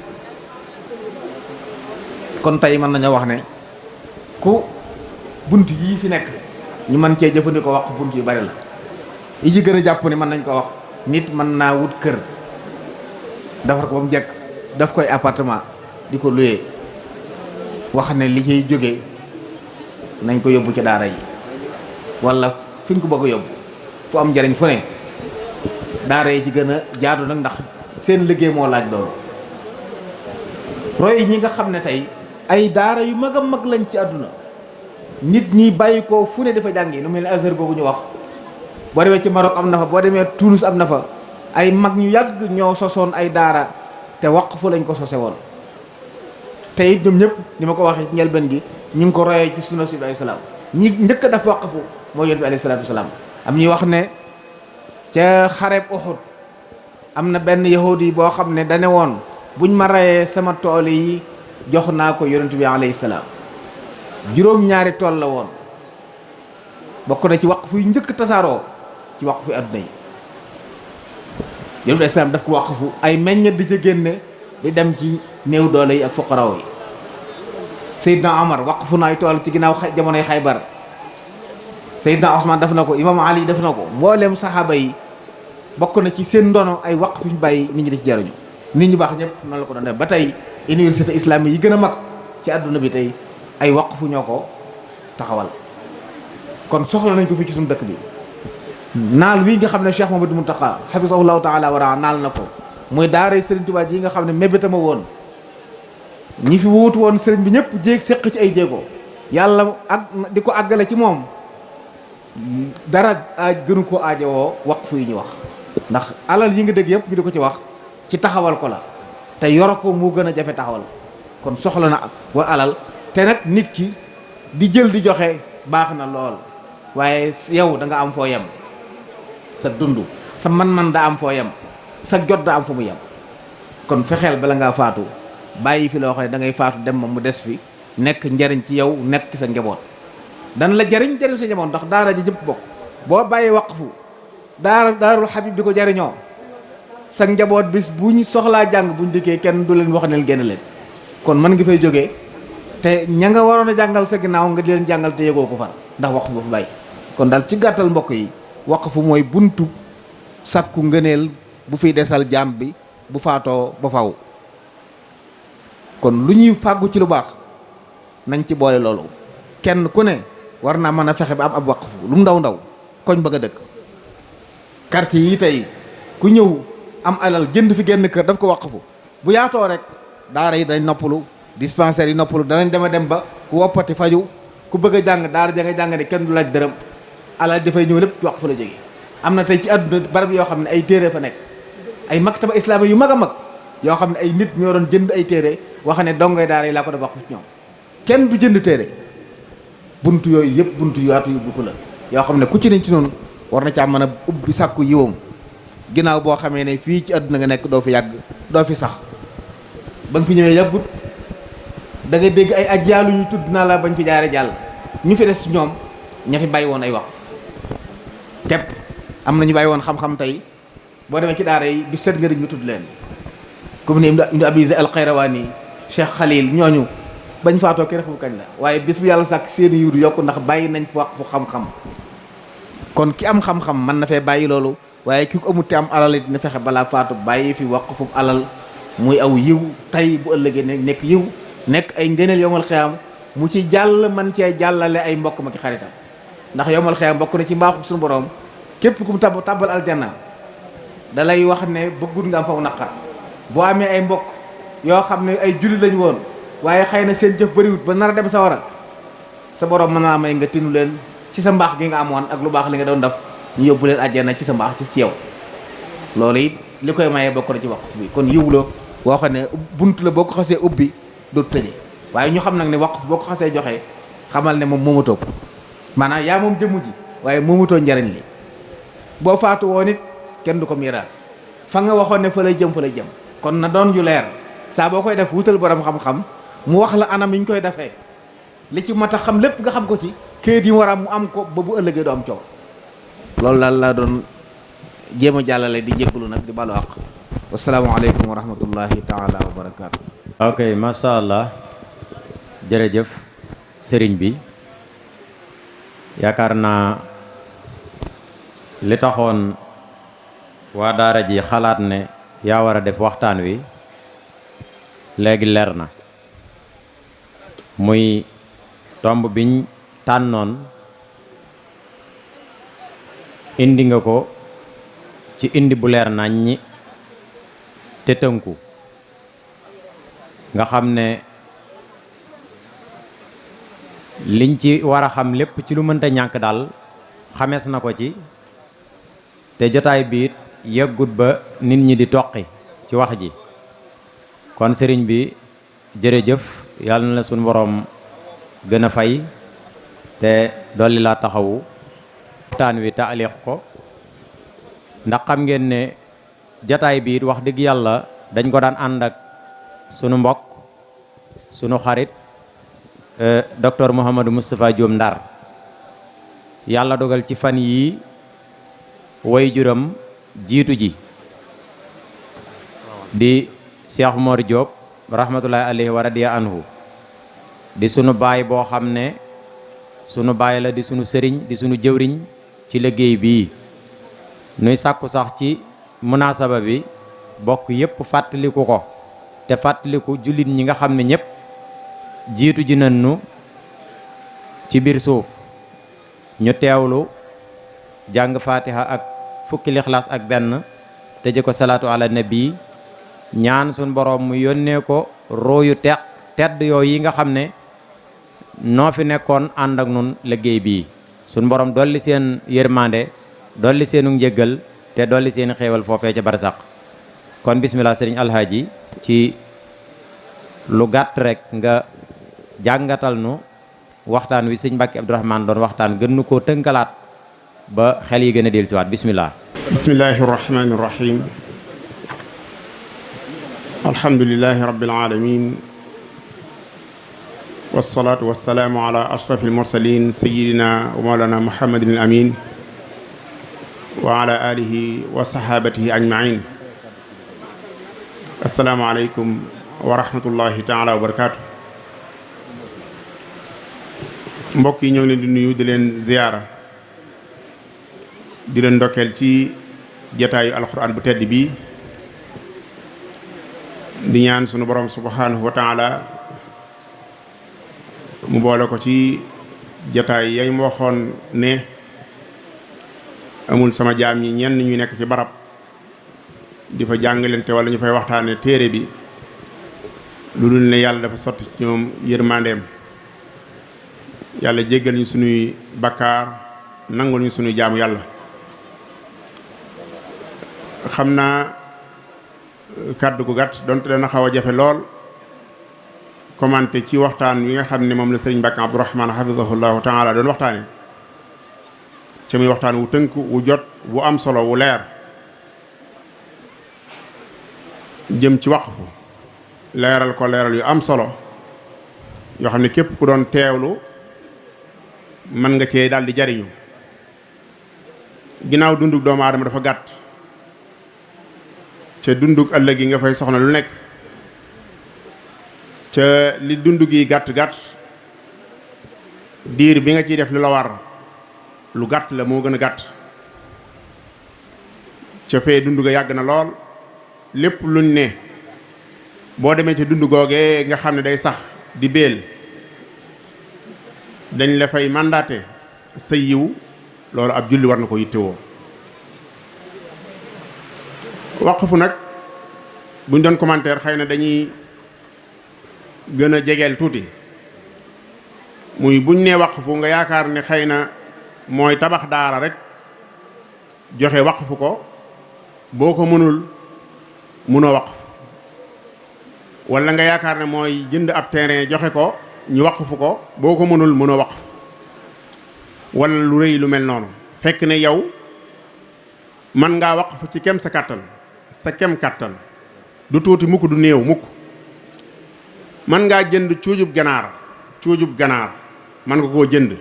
kon tey mën nañoo wax ne ku bunt yii fi nekk ñu mën cee jëfandikoo wax bunt yu bari la yi ci gën a jàpp ni mën nañ ko wax nit mën naa wut kër defar ko ba mu jekk daf koy appartement di ko louer wax ne li ciy jóge nañ ko yóbbu ci daara yi wala fi ñu ko bëgg a yóbbu fu am njariñ fu ne daara yi ci gën a jaadu nag ndax seen liggéey moo laaj loolu. roy ñi nga xam ne tey ay daara yu mag a mag lañ ci àdduna nit ñi bàyyi ko fu ne dafa jàngi lu mel ni Azhar boobu ñu wax boo demee ci Maroc am na fa boo demee Tunis am na fa ay mag ñu yàgg ñoo sosoon ay daara te waqfu lañ ko sose woon. te it ñoom ñëpp ni ma ko waxee ci njëlbeen gi ñu ngi ko royee ci sunna si bi alayhi salaam ñi njëkk a def waqfu mooy yonent bi alayhi salaatu wasalaam. am ñuy wax ne ca xareb Uhud am na benn yahudi boo xam ne dane woon buñ ma reyee sama tool yi jox naa ko yonent bi alayhi salaam. juróom-ñaari tool la woon bokk na ci waqfu yu njëkk tasaaroo ci waqfu adduna yi. yonent bi islaam daf ko waqfu ay meññet di ca génne di dem ci néew doole yi ak fuqaraaw yi. Seydina Omar waqfu na ay tool ci ginnaaw jamonoy Xaybar. Seydina Ousmane def na ko Imam Ali def na ko mboolem saxaaba yi bokk na ci seen ndono ay waqf fi ñu bàyyi nit ñi di ci jariñu. nit ñu baax ñëpp noonu la ko doon def ba tey université islamique yi gën a mag ci àdduna bi tey ay waqfu ñoo ko taxawal. kon soxla nañ ko fii ci suñu dëkk bi. naal wii nga xam ne Cheikh Mouhamadou Mountakha hafizahullahu taala wa raa naal na ko muy daaray Serigne Touba ji nga xam ne mébétama woon ñi fi wuutu woon Serigne bi ñëpp jéeg séq ci ay jéego yàlla ak di ko àggale ci moom dara gënu koo aajowoo waqfu yi ñu wax. ndax alal yi nga dégg yëpp ñu di ko ci wax ci taxawal ko la te yor ko moo gën a jafe taxawal kon soxla na wa alal te nag nit ki di jël di joxe baax na lool waaye yow da nga am foo yem sa dund sa man-man daa am foo yem sa jot daa am fa mu yem kon fexeel bala ngaa faatu bàyyi fi loo xam ne da ngay faatu dem ma mu des fi nekk njariñ ci yow nekk sa njaboot dan la jariñ sa njaboot ndax daara ji jëpp bokk boo bàyyi waqfu daarul Habib di ko jariñoo sa njaboot bis bu ñu soxlaa jàng buñ dikkee kenn du leen wax ne génn leen kon mën nga fay jógee te ña nga waroon a jàngal sa ginnaaw nga di leen jàngal te yëgoo ko fan ndax waqfu ba fa bàyyi kon daal ci gàttal mbokk yi waqfu mooy buntu sàkku ngëneel bu fiy desal jaam bi bu faatoo ba faw kon lu ñuy fàggu ci lu baax nañ ci boole loolu kenn ku ne war naa mën a fexe ba am ab waqfu lu mu ndaw ndaw koñ bëgg a dëkk quartier yi tey ku ñëw am alal jënd fi genn kër daf ko waqfu bu yaatoo rek daara yi dañ noppalu dispensaire yi noppalu danañ dem ba ku woppati faju ku bëgg a jàng daara ja nga jàng ne kenn du laaj dërëm alal dafay ñëw lépp ci waqfu la jógee am na tey ci àdduna barab yoo xam ne ay téere fa nekk ay maktaba islaami yu mag a mag yoo xam ne ay nit ñoo doon jënd ay téere wax ne dongoy daara yi laa ko def waqfu ci ñoom kenn du jënd téere buntu yooyu yëpp buntu yaatu yu bukk la yoo xam ne ku ci ne ci noonu war na caa mën a ubbi sàkku yiwam ginnaaw boo xamee ne fii ci àdduna nga nekk doo fi yàgg doo fi sax ba nga fi ñëwee yàggut da nga dégg ay aj yàllu ñu tudd naa la bañ fi jaare jàll ñu fi des ñoom ña fi bàyyi woon ay waqf tepp am na ñu bàyyi woon xam-xam tey boo demee ci daara yi bi set nga ñu tudd leen comme ni Ibnu Abi Zayd al-Qayrawani Cheikh Khalil ñooñu bañ faatoo kenn xamul kañ la waaye bis bu yàlla sàkk seeni yuur yokku ndax bàyyi nañ fi waqfu xam-xam kon ki am xam-xam mën na fee bàyyi loolu waaye ki ko amut te am alal it na fexe balaa faatu bàyyi fi waqfu alal muy aw yiw tey bu ëllëgee nekk yiw nekk ay ngëneel yomal xiyaam mu ci jàll man cee jàllale ay mbokk ma ki xaritam ndax yomal xiyaam bokk na ci mbaaxu suñu borom képp ku mu tàbbal aljanna da lay wax ne bëggut nga am faw naqar boo amee ay mbokk yoo xam ne ay julli lañ woon waaye xëy na seen jëf bëriwut ba nar a dem sawara sa borom mën naa may nga tinu leen ci sa mbaax gi nga amoon ak lu baax li nga doon def ñu yóbbu leen àjjana ci sa mbaax ci yow loolu it li koy mayee bokk na ci waqf bi kon yiw la boo xam ne bunt la boo ko xasee ubbi dootu tëje waaye ñu xam nag ne waqf boo ko xasee joxe xamal ne moom moomatoo ko maanaam yaa moom jëmm ji waaye moomatoo njariñ li boo faatu woon it kenn du ko miiraas fa nga waxoon ne fa lay jëm kon na doon yu leer saa boo koy def wutal borom xam-xam mu wax la anam yi ñu koy defee li ci mat a xam lépp nga xam ko ci këyit yi war a mu am ko ba bu ëllëgee du am coow loolu daal laa doon jéem a jàllale di jéggalu nag di balu àq wasalaamaaleykum wa rahmatullahi taala wa barakaatu. ok macha allah jërëjëf sëriñ bi yaakaar naa li taxoon waa daara ji xalaat ne yaa war a def waxtaan wi léegi leer na muy tomb biñ tànnoon indi nga ko ci indi bu leer nañ ñi te tënku nga xam ne liñ ci war a xam lépp ci lu mënta ñàkk daal xamees na ko ci te jotaay biit yeggut ba nit ñi di toqi ci wax ji kon sëriñ bi jërëjëf yàlla na la suñu boroom gën a fay te dolli laa taxawu waxtaan wi taaliq ko ndax xam ngeen ne jataay biit wax dëgg yàlla dañ ko daan ànd ak sunu mbokk sunu xarit docteur Mouhamadou Moustapha Diom Ndar yàlla dogal ci fan yii way juram jiitu ji di Cheikh Mor Diop rahmatullahi alayhi wa radiya anhu di sunu baay boo xam ne sunu baay la di sunu sëriñ di sunu jëwriñ ci liggéey bii nuy sàkku sax ci munaasaba bi bokk yépp fàttaliku ko te fàttaliku jullit ñi nga xam ne ñëpp jiitu ji nañu ci biir suuf ñu teewlu jàng fatiha ak fukki lixlaas ak benn tëje ko salaatu ala nabi ñaan suñ boroom mu yónnee ko rooyu tedd yoo yi nga xam ne noo fi nekkoon ànd ak nun liggéey bii suñ borom dolli seen yërmande dolli seenu njëggal te dolli seeni xéewal foofee ca barsàq. kon bismillah sëriñ alhaaji ci lu gàtt rek nga jàngatal nu waxtaan wi sëñ Mbàkke Abdourahmane doon waxtaan gën nu koo tënkalaat ba xel yi gën a dellusiwaat bismillah. bismillahi rahmani rahim. alhamdulillahi rabbil alamin wasalaatu wasalaamu ala ashraf almursalin sayidina wa mawlana muhammadin al amin wa ala alihi wa sahabatihi ajmain. assalaamu aleykum wa rahmatullahi taala wa barakatuh. mbokk yi ñoo ngi leen di nuyu di leen ziyaara di leen ndokkeel ci jataayu alquran bu tedd bi di ñaan sunu borom subhanahu wa taala mu boole ko ci jataay yañ waxoon ne amul sama jaam ñi ñenn ñu nekk ci barab di fa jàngalante wala ñu fay waxtaane téere bi lu dul ne yàlla dafa sotti ci ñoom yërmandeem. yàlla jéggal ñu sunuy bakkaar nangul ñu sunuy jaamu yàlla. xam naa kàddu gu gàtt donte dana xaw a jafe lool commenté ci waxtaan wi nga xam ne moom la sëriñ Mbàkke Abdourahmane hafizahullahu taala doon waxtaane ca muy waxtaan wu tënk wu jot wu am solo wu leer jëm ci waqfu leeral ko leeral yu am solo yoo xam ne képp ku doon teewlu mën nga cee daal di jariñu. ginnaaw dunduk doomu aadama dafa gàtt ca dunduk ëllëg yi nga fay soxna lu nekk ca li dund gi gàtt-gàtt diir bi nga ciy def lu la war lu gàtt la moo gën a gàtt ca fee dund ga yàgg na lool. lépp luñ ne boo demee ci dund googee nga xam ne day sax di béel dañ la fay mandaté sa yiw loolu ab julli war na ko yittewoo. waqfu nag buñ doon commentaire xëy na dañuy gën a jegeel tuuti muy buñ nee waqfu nga yaakaar ne xëy na mooy tabax daara rek joxe waqfu ko boo ko mënoo waqf wala nga yaakaar ne mooy jënd ab terrain joxe ko ñu waqfu ko boo ko mënoo waqf wala lu rëy lu mel noonu. fekk ne yow man ngaa waqfu ci kem sa kàttan sa kem kàttan du tuuti mukk du néew mukk. man ngaa jënd cuujub ganaar man nga koo jënd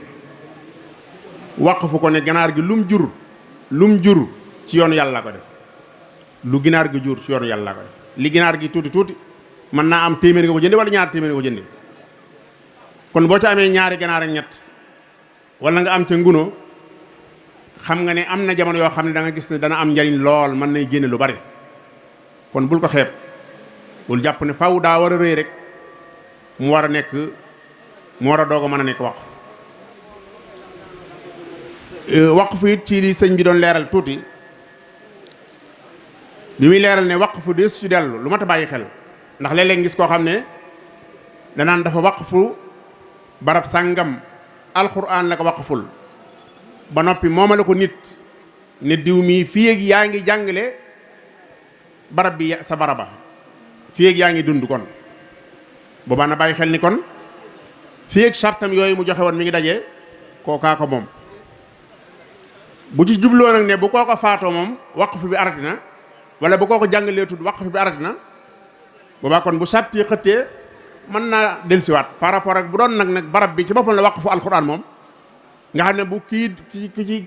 waqfu ko ne ganaar gi lum jur ci yoonu yàlla ko def. lu ginaar gi jur ci yoonu yàlla ko def. li ginaar gi tuuti mën naa am téeméer nga ko jënde wala ñaar téeméer nga ko jënde. kon boo ca amee ñaari ganaar ak ñett wala nga am ca nguno xam nga ne am na jamono yoo xam ne da nga gis ne dana am njariñ lool mën nay génne lu bari. kon bul ko xeeb bul jàpp ne faw daa war a rëy rek mu war a doog a mën a nekk waqf. waqf it ci li sëñ bi doon leeral tuuti bi muy leeral ne waqfu des ci dellu lu mat a bàyyi xel ndax léeg-léeg ngis koo xam ne danaan dafa waqfu barab sàngam alxuraan la ko waqful ba noppi moomale ko nit ne diw mii fii ak yaa ngi jàngale barab bi sa baraba fii ak yaa ngi dund kon boobaa na bàyyi xel ni kon fii ak sartam yooyu mu joxe woon mi ngi daje kookaa ko moom. bu ci jubloo nag ne bu kooko faatoo moom waqfu bi arati na wala bu kooko jàngalee tudd waqfu bi arati na boobaa kon bu sàtti xëttee mën naa dellusiwaat par rapport ak bu doon nag barab bi ci boppam la waqfu alxuraan moom nga xam ne bu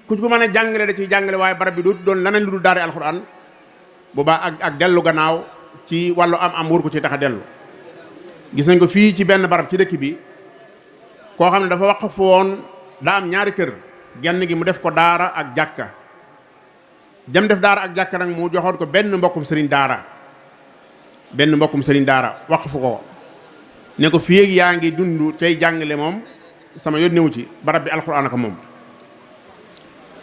ku ko mën a jàngale da ciy jàngale waaye barab bi dootu doon leneen lu dul daari alxuraan boobaa ak dellu gannaaw ci wàllu am wër ko ci tax a dellu. gis nañ ko fii ci benn barab ci dëkk bi koo xam ne dafa waqfu woon daa am ñaari kër genn gi mu def ko daara ak jàkka dem def daara ak jàkka nag mu joxoon ko benn mbokkum sëriñ daara waqfu ko ne ko fii ak yaa ngi dund tey jàngale moom sama yoon newu ci barab bi alxuraan ak moom.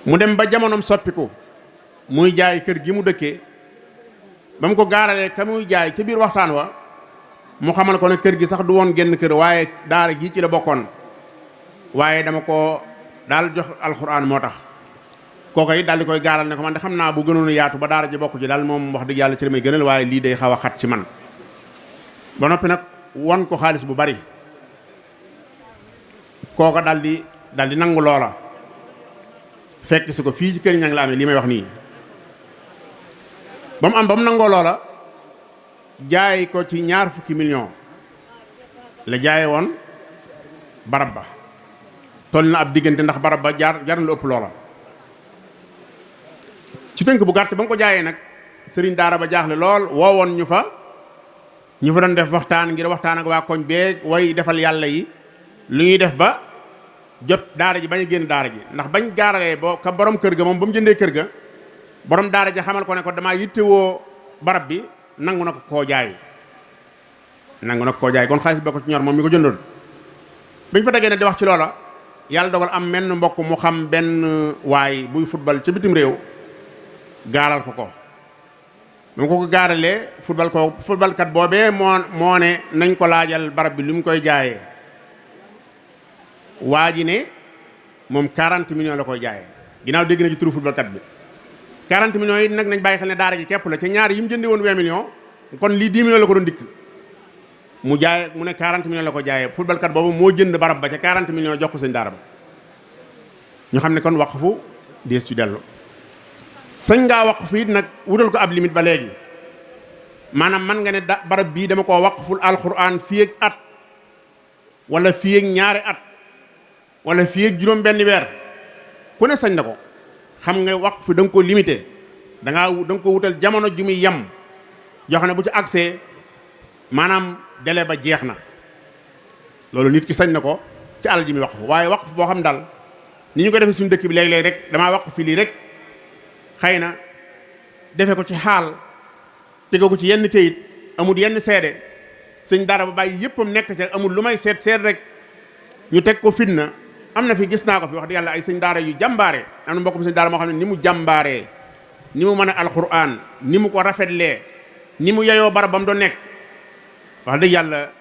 mu dem ba jamonoom soppiku muy jaay kër gi mu dëkkee ba mu ko gaaralee ka muy jaay ca biir waxtaan wa mu xamal ko ne kër gi sax du woon genn kër waaye daara gi ci la bokkoon waaye dama ko daal jox alxuraan moo tax kooka it daal di koy gaaral ne ko man de xam naa bu gënoon a yaatu ba daara ji bokk ji daal moom wax dëgg yàlla ci la may gënal waaye lii day xaw a xat ci man ba noppi nag won ko xaalis bu bari kooka daal di nangu loola fekk si ko fii ci kër ñang la amee li may wax nii ba mu nangoo loola jaay ko ci 20 millions la jaaye woon barab ba toll na ab diggante ndax barab ba jar na lu ëpp loola ci tënk bu gàtt ba mu ko jaayee nag sëriñ daara ba jaaxle lool woowoon ñu fa doon def waxtaan ngir waxtaan ak waa koñ beeg way defal yàlla yi lu ñuy def ba jot daara ji bañ a génn daara ji ndax bañ gaaralee ka borom kër ga moom ba mu jëndee kër ga borom daara ji xamal ko ne ko damaa yittewoo barab bi nangu na ko koo jaay kon xaalis ba ko ci ñor moom mi ko jëndoon biñ fa dagee ne di wax ci loola yàlla dogal am menn mbokk mu xam benn waay buy football ca bitim réew gaaral ko ba mu ko gaaralee footballkat boobee moo ne nañ ko laajal barab bi li mu koy jaayee waa ji ne moom 40 millions la koy jaayee ginnaaw dégg na ci turu footballkat bi 40 millions yi nag nañ bàyyi xel ne daara ji képp la ca ñaar yi mu jëndee woon 20 millions kon lii 10 millions la ko doon dikk mu ne 40 millions la ko jaayee footballkat boobu moo jënd barab ba ca 40 millions jox ko sëñ daara ba ñu xam ne kon waqfu dees ci dellu sëñ ngaa waqfu it nag wutal ko ab limite ba léegi maanaam man nga ne barab bii dama koo waqful alxuraan fii ak at wala fii ak ñaari at wala fii ak juróom benn weer ku ne sañ na ko xam nga waqfu da nga ko limité da nga ko wutal jamono ju muy yem joo xam ne bu ci accès maanaam délai ba jeex na loolu nit ki sañ na ko ci alal ji muy waqfu waaye waqfu boo xam daal ni ñu ko defee suñu dëkk bi léeg-léeg rek damaa waqfu fi lii rek xëy na defe ko ci xaal tege ko ci yenn kayit amul yenn seede sëñ dara ba bàyyi yëppam nekk ca amul lu may seet rek ñu teg ko fitna am na fi gis naa ko fi wax dëgg yàlla ay sëñ daara yu jàmbaare am na mbokkum sëñ daara moo xam ne ni mu jàmbaaree ni mu mën a alxuraan ni mu ko rafetlee ni mu yeyoo barab ba mu doon nekk wax dëgg yàlla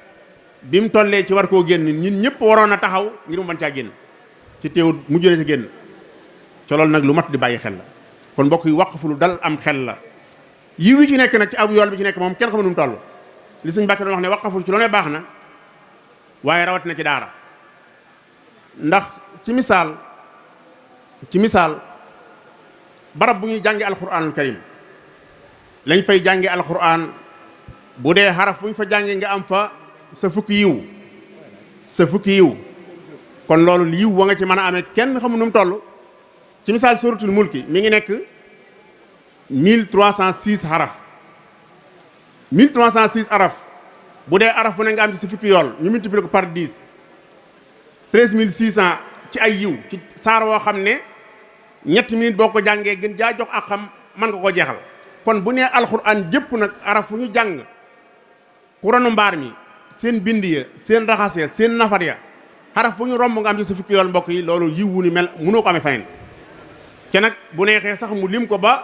bi mu tollee ci war koo génn ñun ñëpp waroon a taxaw ngir mu mën caa génn ci teewul mu jëlee ci génn ca loolu nag lu mat di bàyyi xel la kon mbokk yi waqfu lu dal am xel la yi wi ci nekk nag ci ab yool bi ci nekk moom kenn xamul nu mu toll li suñ Mbàkke doon wax ne waqfu ci lu ne baax na waaye rawat na ci daara ndax ci misaal barab bu ñuy jànge alquranul karim lañ fay jànge alquran bu dee xaraf bu ñu fa jànge nga am fa sa fukki yiw kon loolu yiw wa nga ci mën a amee kenn xamul nu mu toll ci misaal suratul mulki mi ngi nekk 1306 xaraf 1306 araf bu dee araf bu ne nga am ci sa fukki yool ñu multiplier ko par 10 13600 ci ay yiw ci saar woo xam ne ñetti minutes boo ko jàngee gën jaa jox ak xam mën nga ko jeexal kon bu nee alxuraan jëpp nag araf fu ñu jàng ku ronu mbaar mi seen bind ya seen raxas ya seen nafar ya xaraf fu ñu romb nga am ci sa fukki yool mbokk yi loolu yiw wu ni mel mënoo ko amee feneen te nag bu neexee sax mu lim ko ba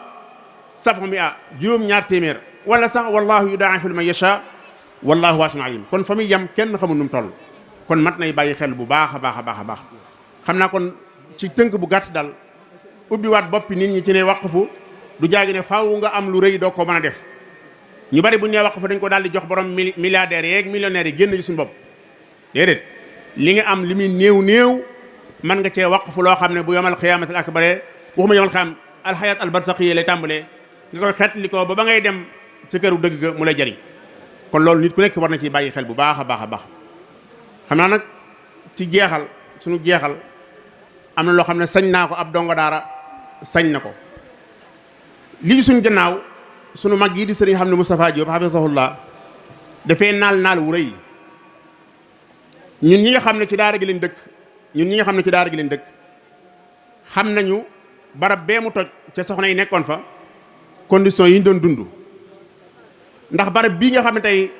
sab'a mi'a juróom-ñaar téeméer wala sax wallahu yudaa'ifu liman yasha wallahu waasi'un alim kon fa muy yem kenn xamul nu mu toll kon mat nay bàyyi xel bu baax a baax xam naa kon ci tënk bu gàtt dal ubbiwaat boppi nit ñi ci ne waqfu du jaagi ne faaw nga am lu rëy doo ko mën a def ñu bari bu ñu nee waqfu dañ ko daal di jox borom milliardaires yeeg millionnaires yi génn ci suñu bopp déedéet li nga am li muy néew mën nga cee waqfu loo xam ne bu yomal xiyaamatul akbar waxuma yomal xiyaam alxayaat albarsaqiyya lay tàmbalee nga koy xeetli ko ba ngay dem ci këru dëgg ga mu lay jariñ kon loolu nit ku nekk war na ciy bàyyi xel bu baax a baax xam naa nag ci suñu jeexal am na loo xam ne sañ naa ko ab dongo daara sañ na ko lii suñ gannaaw sunu mag yi di sëriñ xam ne Moustapha Diop hafizahullah dafay naal wu rëy ñun ñi nga xam ne ci daara gi leen dëkk xam nañu barab bee mu toj ca soxna yi nekkoon fa conditions yi ñu doon dund ndax barab bii nga xam ne tey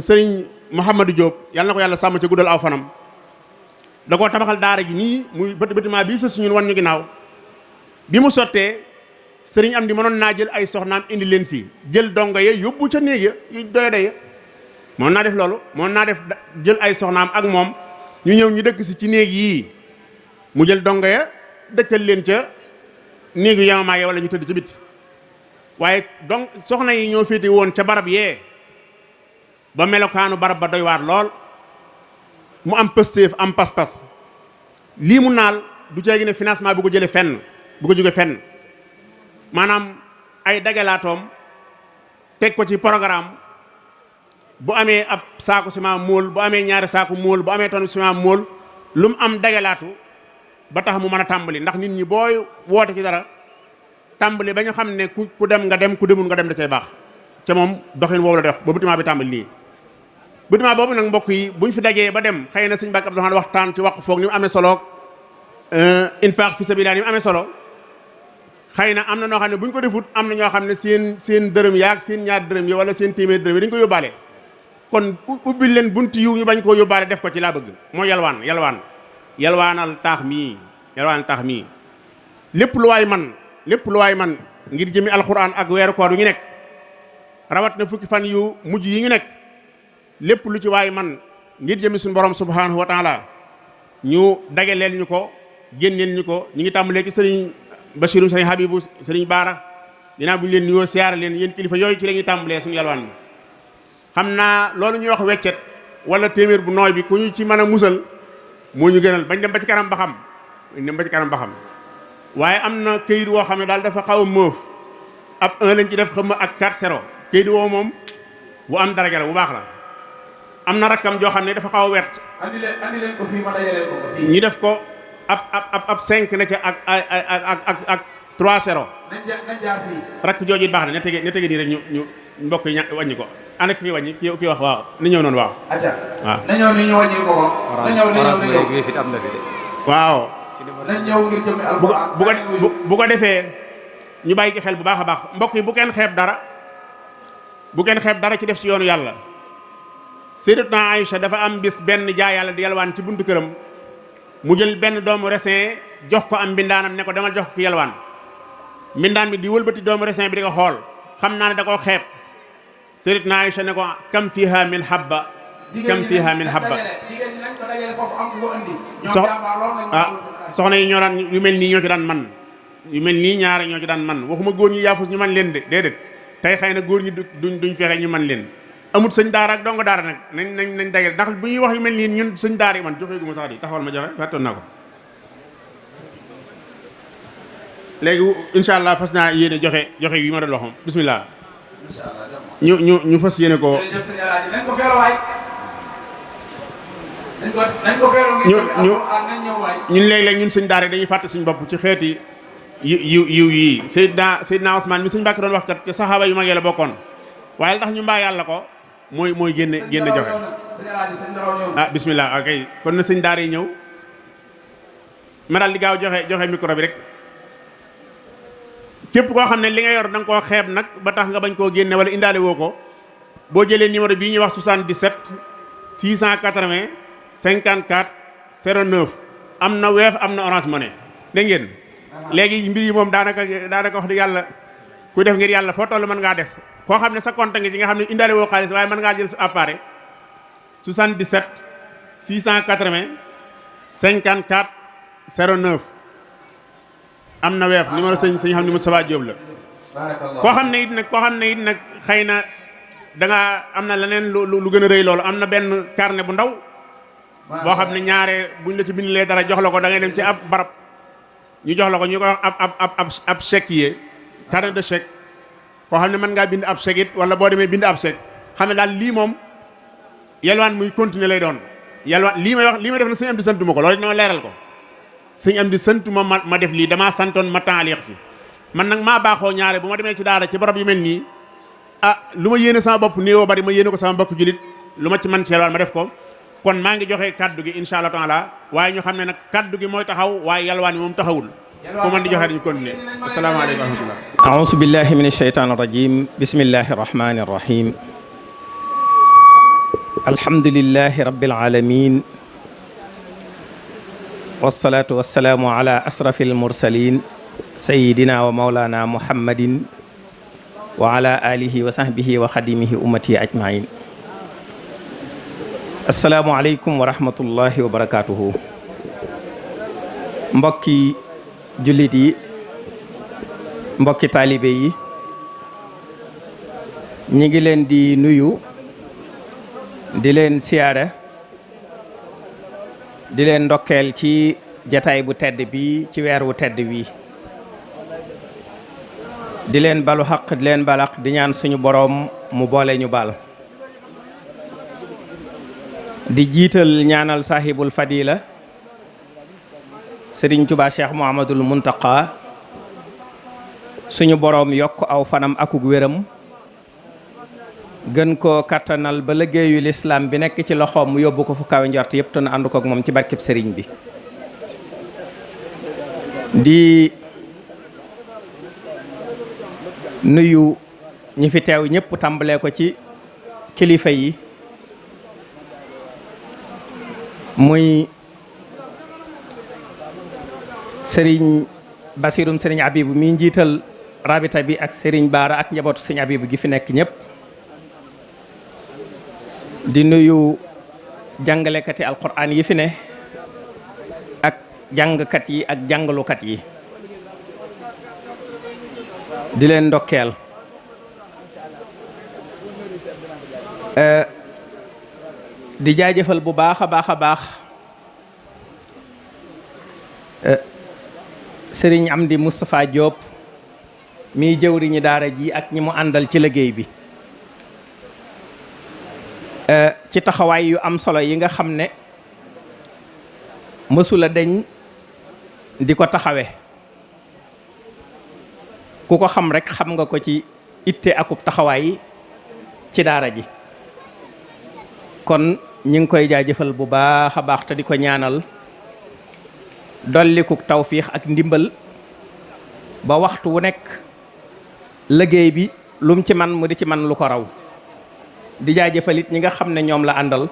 sëriñ Mouhamadou Diop yàlla na ko yàlla sàmm ca guddal aw fanam da koo tabaxal daara gi nii muy bâtiment bii sës ñun wan ñu ginnaaw bi mu sottee sëriñ am di mënoon naa jël ay soxnaam indi leen fii jël dongo ya yóbbu ca néeg ya yu doy doy mënoon naa def loolu mënoon naa def jël ay soxnaam ak moom ñu ñëw ñu dëkk si ci néeg yii mu jël donga ya dëkkal leen ca néegu yamamaa ya wala ñu tëdd ca biti waaye donc soxna yi ñoo féete woon ca barab yee ba melokaanu barab ba doy waar lool mu am pëstéef am pas-pas lii mu naal du ceegi ne financement bu ko jële fenn bu ko jóge fenn maanaam ay dagalaatoom teg ko ci programme bu amee ab saaku ciment móol bu amee ñaari saaku móol bu amee tonne ciment móol lu mu am dagalaatu ba tax mu mën a tàmbali ndax nit ñi booy woote ci dara tàmbali ba ñu xam ne ku dem nga dem ku demul nga dem da cay baax ca moom doxin woowu la def ba bâtiment bi tàmbali nii bâtiment boobu nag mbokk yi buñ fi dajee ba dem xëy na sëñ Mbàkke Abdou Lahad waxtaan ci waqf foog ni mu amee solo infaq fi sabilillah ni mu amee solo xëy na am na noo xam ne buñ ko defut am na ñoo xam ne seen dërëm yaag seen ñaar dërëm yi wala seen téeméer dërëm yi dañ ko yóbbaale kon ubbil leen bunti yiw ñu bañ koo yóbbaale def ko ci laa bëgg mooy yalwaanal taax mii lépp lu waay man ngir jëmi alxuraan ak weeru koor yu ñu nekk rawat na fukki fan yu mujj yi ñu nekk lépp lu ci waay man ngir jëmi suñu borom subhanahu wa taala ñu dagaleel ñu ko génneel ñu ko ñu ngi tàmbalee ci sëriñ Basiru sëriñ Habibu sëriñ Baara dinaa bu ñu leen nuyoo siyaara leen yéen kilifa yooyu ci la ñuy tàmbalee suñu yalwaan bi xam naa loolu ñuy wax weccet wala téeméer bu nooy bi ku ñu ci mën a musal moo ñu gënal bañ dem ba ci kanam ba xam waaye am na këyit woo xam ne daal dafa xaw a moof ab 1 lañ ci def xam ak 4-0 këyit woo moom bu am daraja la bu baax la am na rakkam joo xam ne dafa xaw a wert andi leen ko fii ma dajalee ko fii ñu def ko ab 5 na ca ak 3-0 nañ jaar fii rakk jooju it baax na ne tege nii rek ñu mbokk yi wàññi ko ana ki fi wàññi ki wax waaw na ñëw noonu waaw acca waaw na ñëw ni ñu wàññi ko na ñëw waaw nañ ñëw ngir jëmmi alxuraan bu ko defee ñu bàyyi ci xel bu baax a baax mbokk yi bu kenn xeeb dara ci def ci yoonu yàlla Sayyidatuna Aïcha dafa am bis benn jaay yàlla di yalwaan ci buntu këram mu jël benn doomu raisin jox ko am mbindaanam ne ko demal jox ko ki yalwaan mbindaan mi di wëlbati doomu raisin bi di ko xool xam naa ne da koo xeeb Sayyidatuna Aïcha ne ko kam fiha min habba soxna yi ñoo daan yu mel nii ñoo ci daan man yu mel nii ñaare ñoo ci daan man waxuma góor ñi yaafus ñu man leen de déedéet tey xëy na góor ñi duñ fexe ñu man leen amut sëñ daara ak dongo daara nag nañ dagale ndax bu ñuy wax yu mel nii ñun sëñ daara yi man joxe gu ma sax di taxawal ma joxe fàttoon naa ko léegi insha allah fas naa yéene joxe yi ma doon waxoon bismillah ñu fas yéene ko ñun léeg-léeg ñun suñ daara dañuy fàtte suñ bopp ci xeeti yiw yii Seydina Ousmane mi suñ Mbàkke doon wax kat ci saxaaba yu mag yi la bokkoon waaye la tax ñu mbaa yàlla ko mooy génne joxe bismillah ok kon na suñ daara yi ñëw ma daal di gaaw joxe micro bi rek képp koo xam ne li nga yor da nga koo xeeb nag ba tax nga bañ koo génne wala indaale woo ko boo jëlee numéro bii ñuy wax 77 680 54 09 am na Wave am na Orange Money dégg ngeen léegi mbir yi moom daanaka wax dëgg yàlla ku def ngir yàlla foo toll mën ngaa def koo xam ne sa compte ngi ci nga xam ne indaale woo xaalis waaye mën ngaa jël su appareil 77 680 54 09 am na Wave numéro sëñ xam ne Moustapha Diop la koo xam ne it nag xëy na da nga am na leneen lu gën a rëy loolu am na benn carnet bu ndaw boo xam ne ñaare buñ la ci bindalee dara jox la ko da ngay dem ci ab barab ñu jox la ko ñu ko wax ab chèque yi carnet de chèque koo xam ne mën ngaa bind ab chèque it wala boo demee bind ab chèque xam ne daal lii moom yalwaan muy continuer lay doon yalwaan lii may def na sëñ am di santu ma ko loolu it ma leeral ko sëñ am di santu ma def lii damaa santoon ma taaliq si man nag maa baaxoo ñaare bu ma demee ci daara ci barab yu mel nii lu ma yéene sama bopp néewoo bari ma yéene ko sama mbokk julit lu ma ci man ci yalwaan ma def ko kon maa ngi joxe kaddu gi insha Allah taala waaye ñu xam ne nag kaddu gi mooy taxaw waaye yalwaan yi moom taxawul ku man di joxe dañu continuer asalaamaaleykum wa rahmatullah a'uuzu billahi minash shaytaanir rajiim bismillahir rahmaanir rahiim alhamdulillahi rabbil aalamiin wassalaatu wassalaamu ala asrafil mursaliin sayyidina wa mawlana muhammadin wa ala alihi wa sahbihi wa xadimihi ummati ajmain asalaamualeykum wa rahmatullahi wa barakaatuhu. mbokki jullit yi, mbokki taalibe yi, ñi ngi leen di nuyu, di leen siyaare, di leen ndokkeel ci jataay bu tedd bi, ci weer wu tedd wi, di leen balu xaq, di leen balaq, di ñaan suñu boroom mu boole ñu bal. di jiital ñaanal sahibul fadila Sëriñ Tuubaa Cheikh Muhammadul Muntaqa suñu boroom yokk aw fanam akuk wéram, gën koo kattanal ba liggéeyu lislaam bi nekk ci loxoom mu yóbbu ko fu kawe njort yëpp te na ànd ko ak moom ci barkeb sëriñ bi. di nuyu ñi fi teew ñëpp tàmbalee ko ci kilifa yi, muy sëriñ Basirum sëriñ Abibu mi njiital rabita bi ak sëriñ Baara ak njabootu sëriñ Abibu gi fi nekk ñëpp. di nuyu jàngalekati alquran yi fi ne ak jàngkat yi ak jàngalukat yi, di leen ndokkeel. di jaajëfal bu baax a baax sëriñ Amdi Moustapha Diop mi jëwriñu daara ji ak ñi mu àndal ci liggéey bi, ci taxawaay yu am solo yi nga xam ne mësula deñ di ko taxawe. ku ko xam rek xam nga ko ci itte akub taxawaay ci daara ji. kon ñi ngi koy jaajëfal bu baax a baax te di ko ñaanal dollikuk tawfiix ak ndimbal ba waxtu wu nekk liggéey bi lum ci man mu di ci man lu ko raw. di jaajëfal it ñi nga xam ne ñoom la àndal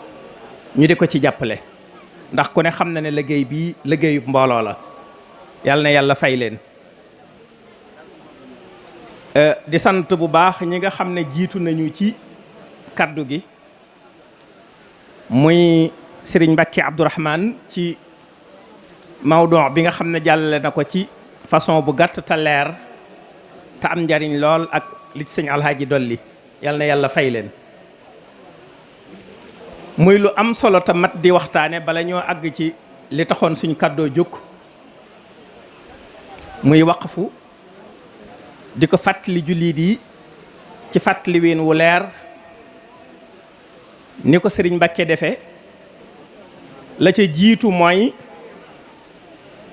ñu di ko ci jàppale, ndax ku ne xam na ne liggéey bii liggéeyub mbooloo la. yàlla na yàlla fay leen. di sant bu baax ñi nga xam ne jiitu nañu ci kaddu gi, muy Sëriñ Mbàkke Abdourahman ci mawdu bi nga xam ne jàllale na ko ci façon bu gàtt te leer te am njariñ lool, ak li ci sëñ Alhaaji dolli. yal na yàlla fay leen. muy lu am solo te mat di waxtaane bala ñoo àgg ci li taxoon suñ kàddoo jóg, muy waqfu. di ko fàttali jullit yi ci fàttali wiin wu leer ni ko sëriñ Mbàkke defee. la ca jiitu mooy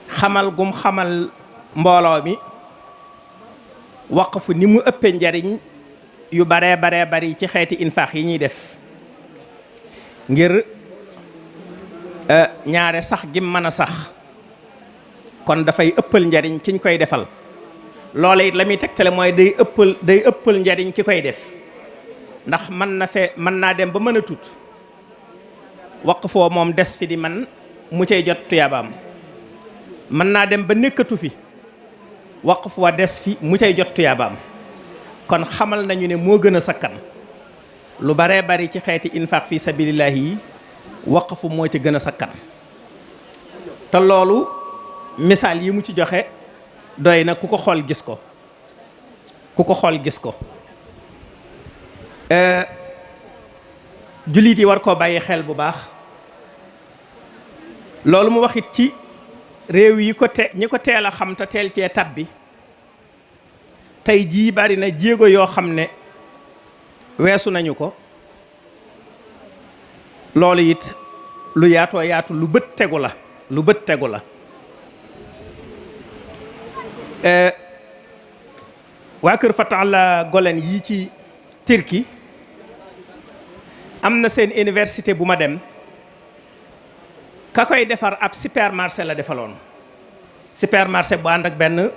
xamal gum xamal mbooloo mi waqfu ni mu ëppee njariñ yu baree bari ci xeeti infaax yi ñuy def, ngir ñaare sax gi mën a sax. kon dafay ëppal njariñ kiñ koy defal. loola it la muy tegtale mooy day ëppal njariñ ki koy def, ndax mën naa dem ba mën a tut waqfoo moom des fi di man mu cay jot tuyaabaam. mën naa dem ba nekkatu fi waqf wa des fi mu cay jot tuyaabaam. kon xamal nañu ne moo gën a sakkan. lu baree bari ci xeeti infaq fi sabilillahi yi waqfu moo ci gën a sakkan. te loolu misaal yi mu ci joxe doy na ku ko xool gis ko. jullit yi war koo bàyyi xel bu baax. loolu mu waxit ci réew yi ñi ko teel a xam te teel cee tabbi tey jii bari na jéego yoo xam ne weesu nañu ko. loolu it lu yaatoo yaatu lu bët tegu la. waa kër Fatahullah Gulen yi ci Turquie am na seen université bu ma dem, ka koy defar ab supermarché la defaloon. supermarché bu ànd ak benn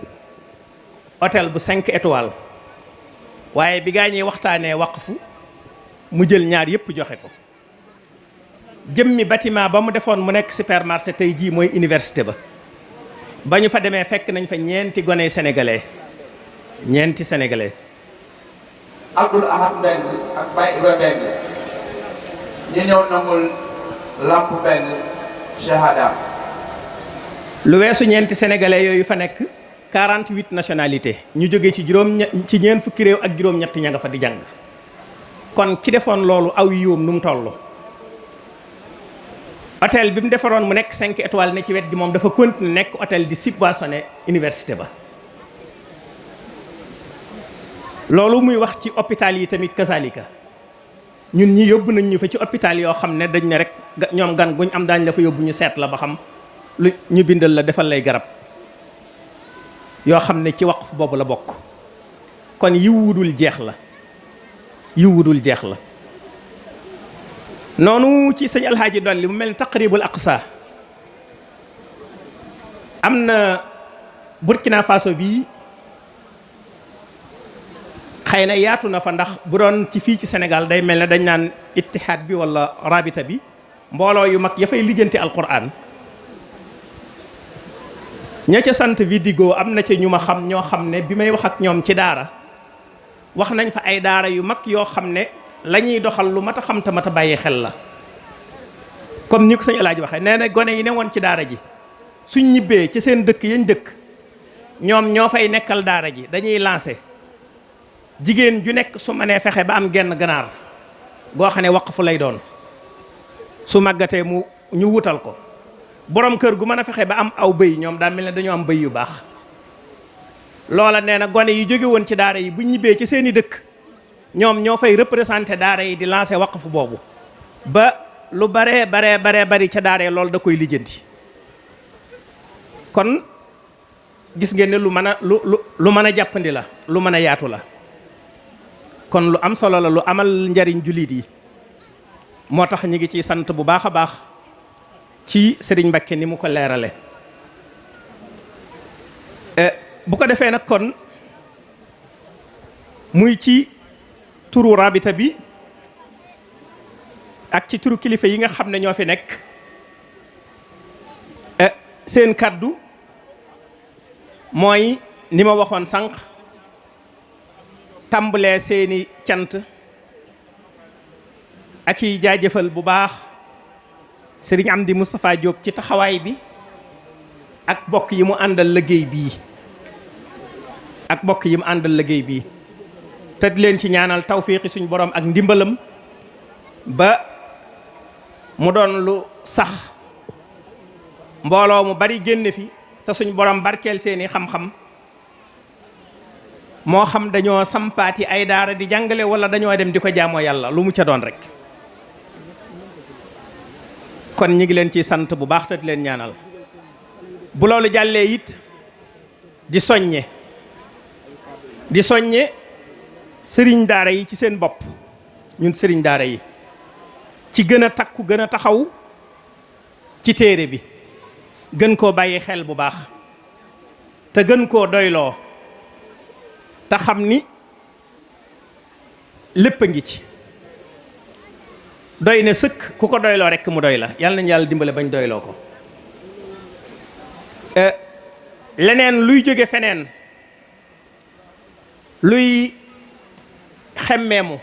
hôtel bu 5 étoiles, waaye bi gaa ñuy waxtaanee waqfu mu jël ñaar yëpp joxe ko. jëmmi bâtiment ba mu defoon mu nekk supermarché tey jii mooy université ba ñu fa demee fekk nañ fa ñeenti gone sénégalais. Abdoul Ahad Mbeng ak Baye Ibrahima Mbeng ñu ñëw nangul Lamp Mbeng Shahada. lu weesu ñeenti sénégalais yooyu fa nekk 48 nationalité ñu jógee ci ñeent fukki réew ak juróom-ñett ña nga fa di jàng kon ki defoon loolu aw yiwam nu mu toll. hôtel bi mu defaroon mu nekk 5 étoiles ne ci wet gi moom dafa continuer nekk hôtel di subventionné université ba. loolu muy wax ci hôpital yi tamit kasalika ñun ñi yóbbu nañ ñu fa ci hôpital yoo xam ne dañ ne rek ñoom gan guñ am daañ la fa yóbbu ñu seet la ba xam lu ñu bindal la defal lay garab yoo xam ne ci waqf boobu la bokk. kon yiw wudul jeex la yiw wudul jeex la noonu ci sëñ alxaaji dolli mu mel ni taqribul aqsa am na Burkina Faso bii xëy na yaatu na fa ndax bu doon ci fii ci Sénégal day mel ne dañ naan ittihaad bi wala rabita bi mbooloo yu mag ya fay lijjanti alquran ña ca sant Vidigo am na ca ñu ma xam ñoo xam ne bi may wax ak ñoom ci daara wax nañ fa ay daara yu mag yoo xam ne la ñuy doxal lu mat a xam te mat a bàyyi xel la comme ni ko sëñ Alaaji waxee nee na gone yi ne woon ci daara ji suñ ñibbee ci seen dëkk yañ dëkk ñoom ñoo fay nekkal daara ji dañuy lancé jigéen ju nekk su ma nee fexe ba am genn ganaar goo xam ne waqfu lay doon su màggatee ñu wutal ko borom kër gu mën a fexe ba am aw bëy ñoom daa mel ne dañoo am bëy yu baax loola nee na gone yi jóge woon ci daara yi bu ñibbee ci seeni dëkk ñoom ñoo fay représenté daara yi di lancé waqfu boobu ba lu baree bari ca daara yi loolu da koy lijjanti kon gis ngeen ne lu mën a lu mën a jàppandi la lu mën a yaatu la kon lu am solo la lu amal njariñ jullit yi moo tax ñu ngi ciy sant bu baax a baax ci Sëriñ Mbakke ni mu ko leerale bu ko defee nag kon muy ci turu rabita bi ak ci turu kilifa yi nga xam ne ñoo fi nekk seen kaddu mooy ni ma waxoon sànq tàmbalee seeni cant ak i jaajëfal bu baax Sëriñ Amdi Moustapha Diop ci taxawaay bi ak bokk yi mu àndal liggéey bii te di leen ci ñaanal tawfiixi suñ borom ak ndimbalam ba mu doon lu sax mbooloo mu bari génne fi te suñ borom barkeel seeni xam-xam moo xam dañoo sampaati ay daara di jàngale wala dañoo dem di ko jaamoo yàlla lu mu ca doon rek kon ñi ngi leen ci sant bu baax te di leen ñaanal bu loolu jàllee it di soññe sëriñ daara yi ci seen bopp ñun sëriñ daara yi ci gën a takku gën a taxaw ci téere bi gën koo bàyyi xel bu baax te gën koo doyloo te xam ni lépp a ngi ci doy na sëkk ku ko doyloo rekk mu doy la yàlla nañu yàlla dimbale bañ doyloo ko leneen luy jóge feneen luy xemmeemu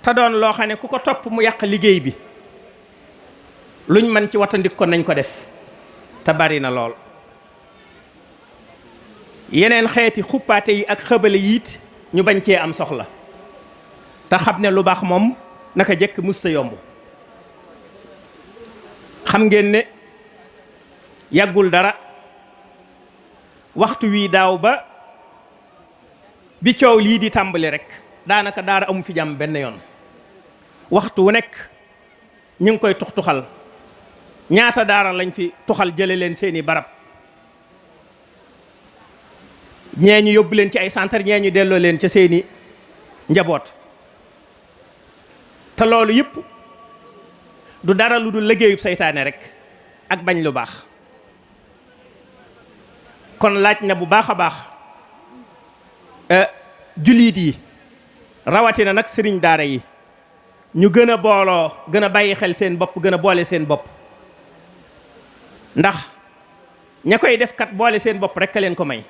te doon loo xam ne ku ko topp mu yàq liggéey bi luñ mën ci wattandik ko nañ ko def te bari na lool yeneen xeeti xuppaate yi ak xëbale yiit ñu bañ cee am soxla te xam ne lu baax moom naka jekk musta yomb xam ngeen ne yàggul dara waxtu wii daaw ba bi coow lii di tàmbali rek daanaka daara amu fi jàmm benn yoon waxtu wu nekk ñu ngi koy tuxal ñaata daara lañ fi tuxal jële leen seeni barab ñee ñu yóbbu leen ci ay centre ñee ñu delloo leen ca seeni njaboot te loolu yëpp du dara lu dul liggéeyub seytaane rek ak bañ lu baax kon laaj na bu baax a baax jullit yi rawatina nag sëriñ daara yi ñu gën a booloo gën a bàyyi xel seen bopp gën a boole seen bopp ndax ña koy def kat boole seen bopp rek a leen ko may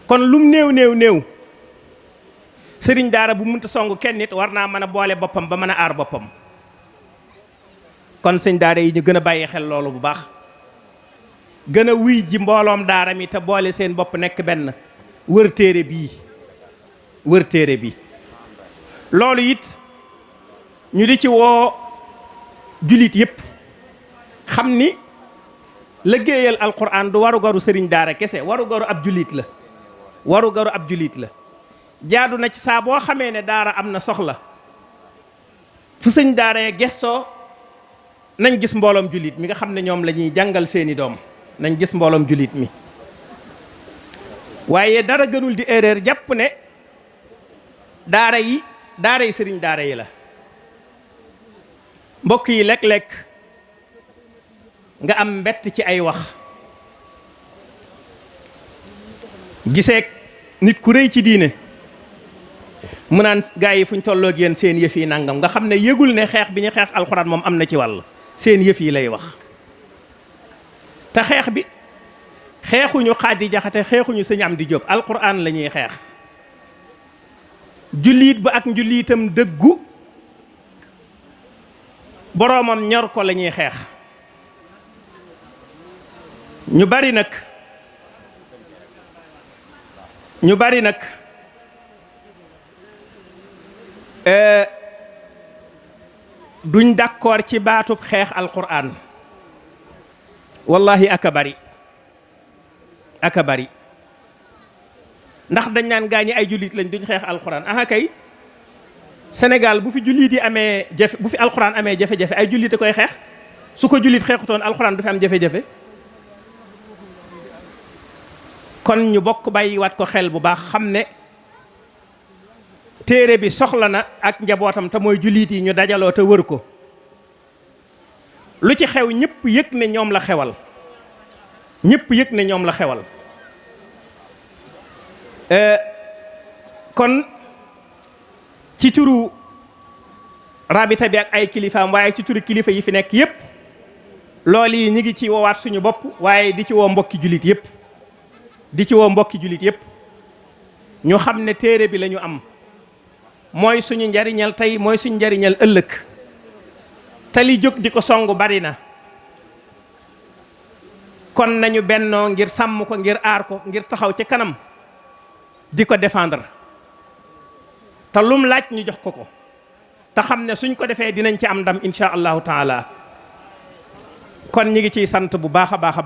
kon lum néew sëriñ daara bu mënta song kenn nit war naa mën a boole boppam ba mën a aar boppam kon sëñ daara yi ñu gën a bàyyi xel loolu bu baax gën a wuy ji mbooloom daara mi te boole seen bopp nekk benn wër téere bi loolu it ñu di ci woo julit yépp xam ni liggéeyal alquran du waru garu sëriñ daara kese waru garu ab julit la jaadu na ci saa boo xamee ne daara am na soxla fu sëñ daara ya gestoo nañ gis mbooloom julit mi nga xam ne ñoom la ñuy jàngal seeni doom nañ gis mbooloom julit mi waaye dara gënul di erreur jàpp ne daara yi sëriñ daara yi la mbokk yi léeg-léeg nga am mbett ci ay wax giseek nit ku rëy ci diine mu naan gaa yi fuñ tolloo ak yéen seen yëf yi nangam nga xam ne yëgul ne xeex bi ñu xeex alxuraan moom am na ci wàll seen yëf yi lay wax te xeex bi xeexuñu Xaadi Jaxate xeexuñu sëñ Amdi Jóob alxuraan la ñuy xeex jullit ba ak njulliitam dëggu boroomam ñor ko la ñuy xeex ñu bari nag duñ d'accord ci baatub xeex alquran wallahi aka bari ndax dañ naan gaañi ay jullit lañ duñ xeex alquran aha kay Sénégal bu fi jullit yi amee bu fi alquran amee jafe-jafe ay jullit a koy xeex su ko jullit xeexutoon alquran du fi am jafe-jafe kon ñu bokk bàyyiwaat ko xel bu baax xam ne téere bi soxla na ak njabootam te mooy jullit yi ñu dajaloo te wër ko lu ci xew ñëpp yëg ne ñoom la xewal kon ci turu rabita bi ak ay kilifaam waaye ci turu kilifa yi fi nekk yëpp loolu yi ñu ngi ci woowaat suñu bopp waaye di ci woo mbokki jullit yëpp ñu xam ne téere bi lañu am mooy suñu njariñal tey mooy suñu njariñal ëllëg te li jóg di ko song bari na kon nañu bennoo ngir sàmm ko ngir aar ko ngir taxaw ci kanam di ko défendre te lum laaj ñu jox ko te xam ne suñ ko defee dinañ ci am ndam insha allahu taala kon ñi ngi ciy sant bu baax a baax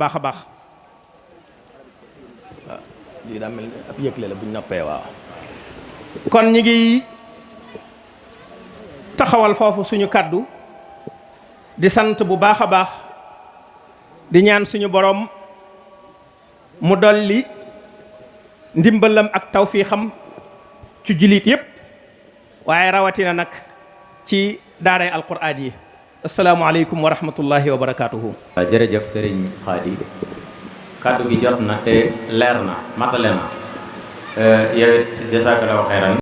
waaw lii daa mel ni ab yëgle la buñ noppee waaw kon ñi ngi taxawal foofu suñu kaddu di sant bu baax a baax di ñaan suñu borom mu dolli ndimbalam ak tawfiixam ci jullit yépp waaye rawatina nag ci daaray alquraan yi asalaamaaleykum wa rahmatullahi wa barakaatuhu. jërëjëf Serigne Khady kaddu gi jot na te leer na matale na yow it jazakallahu xayran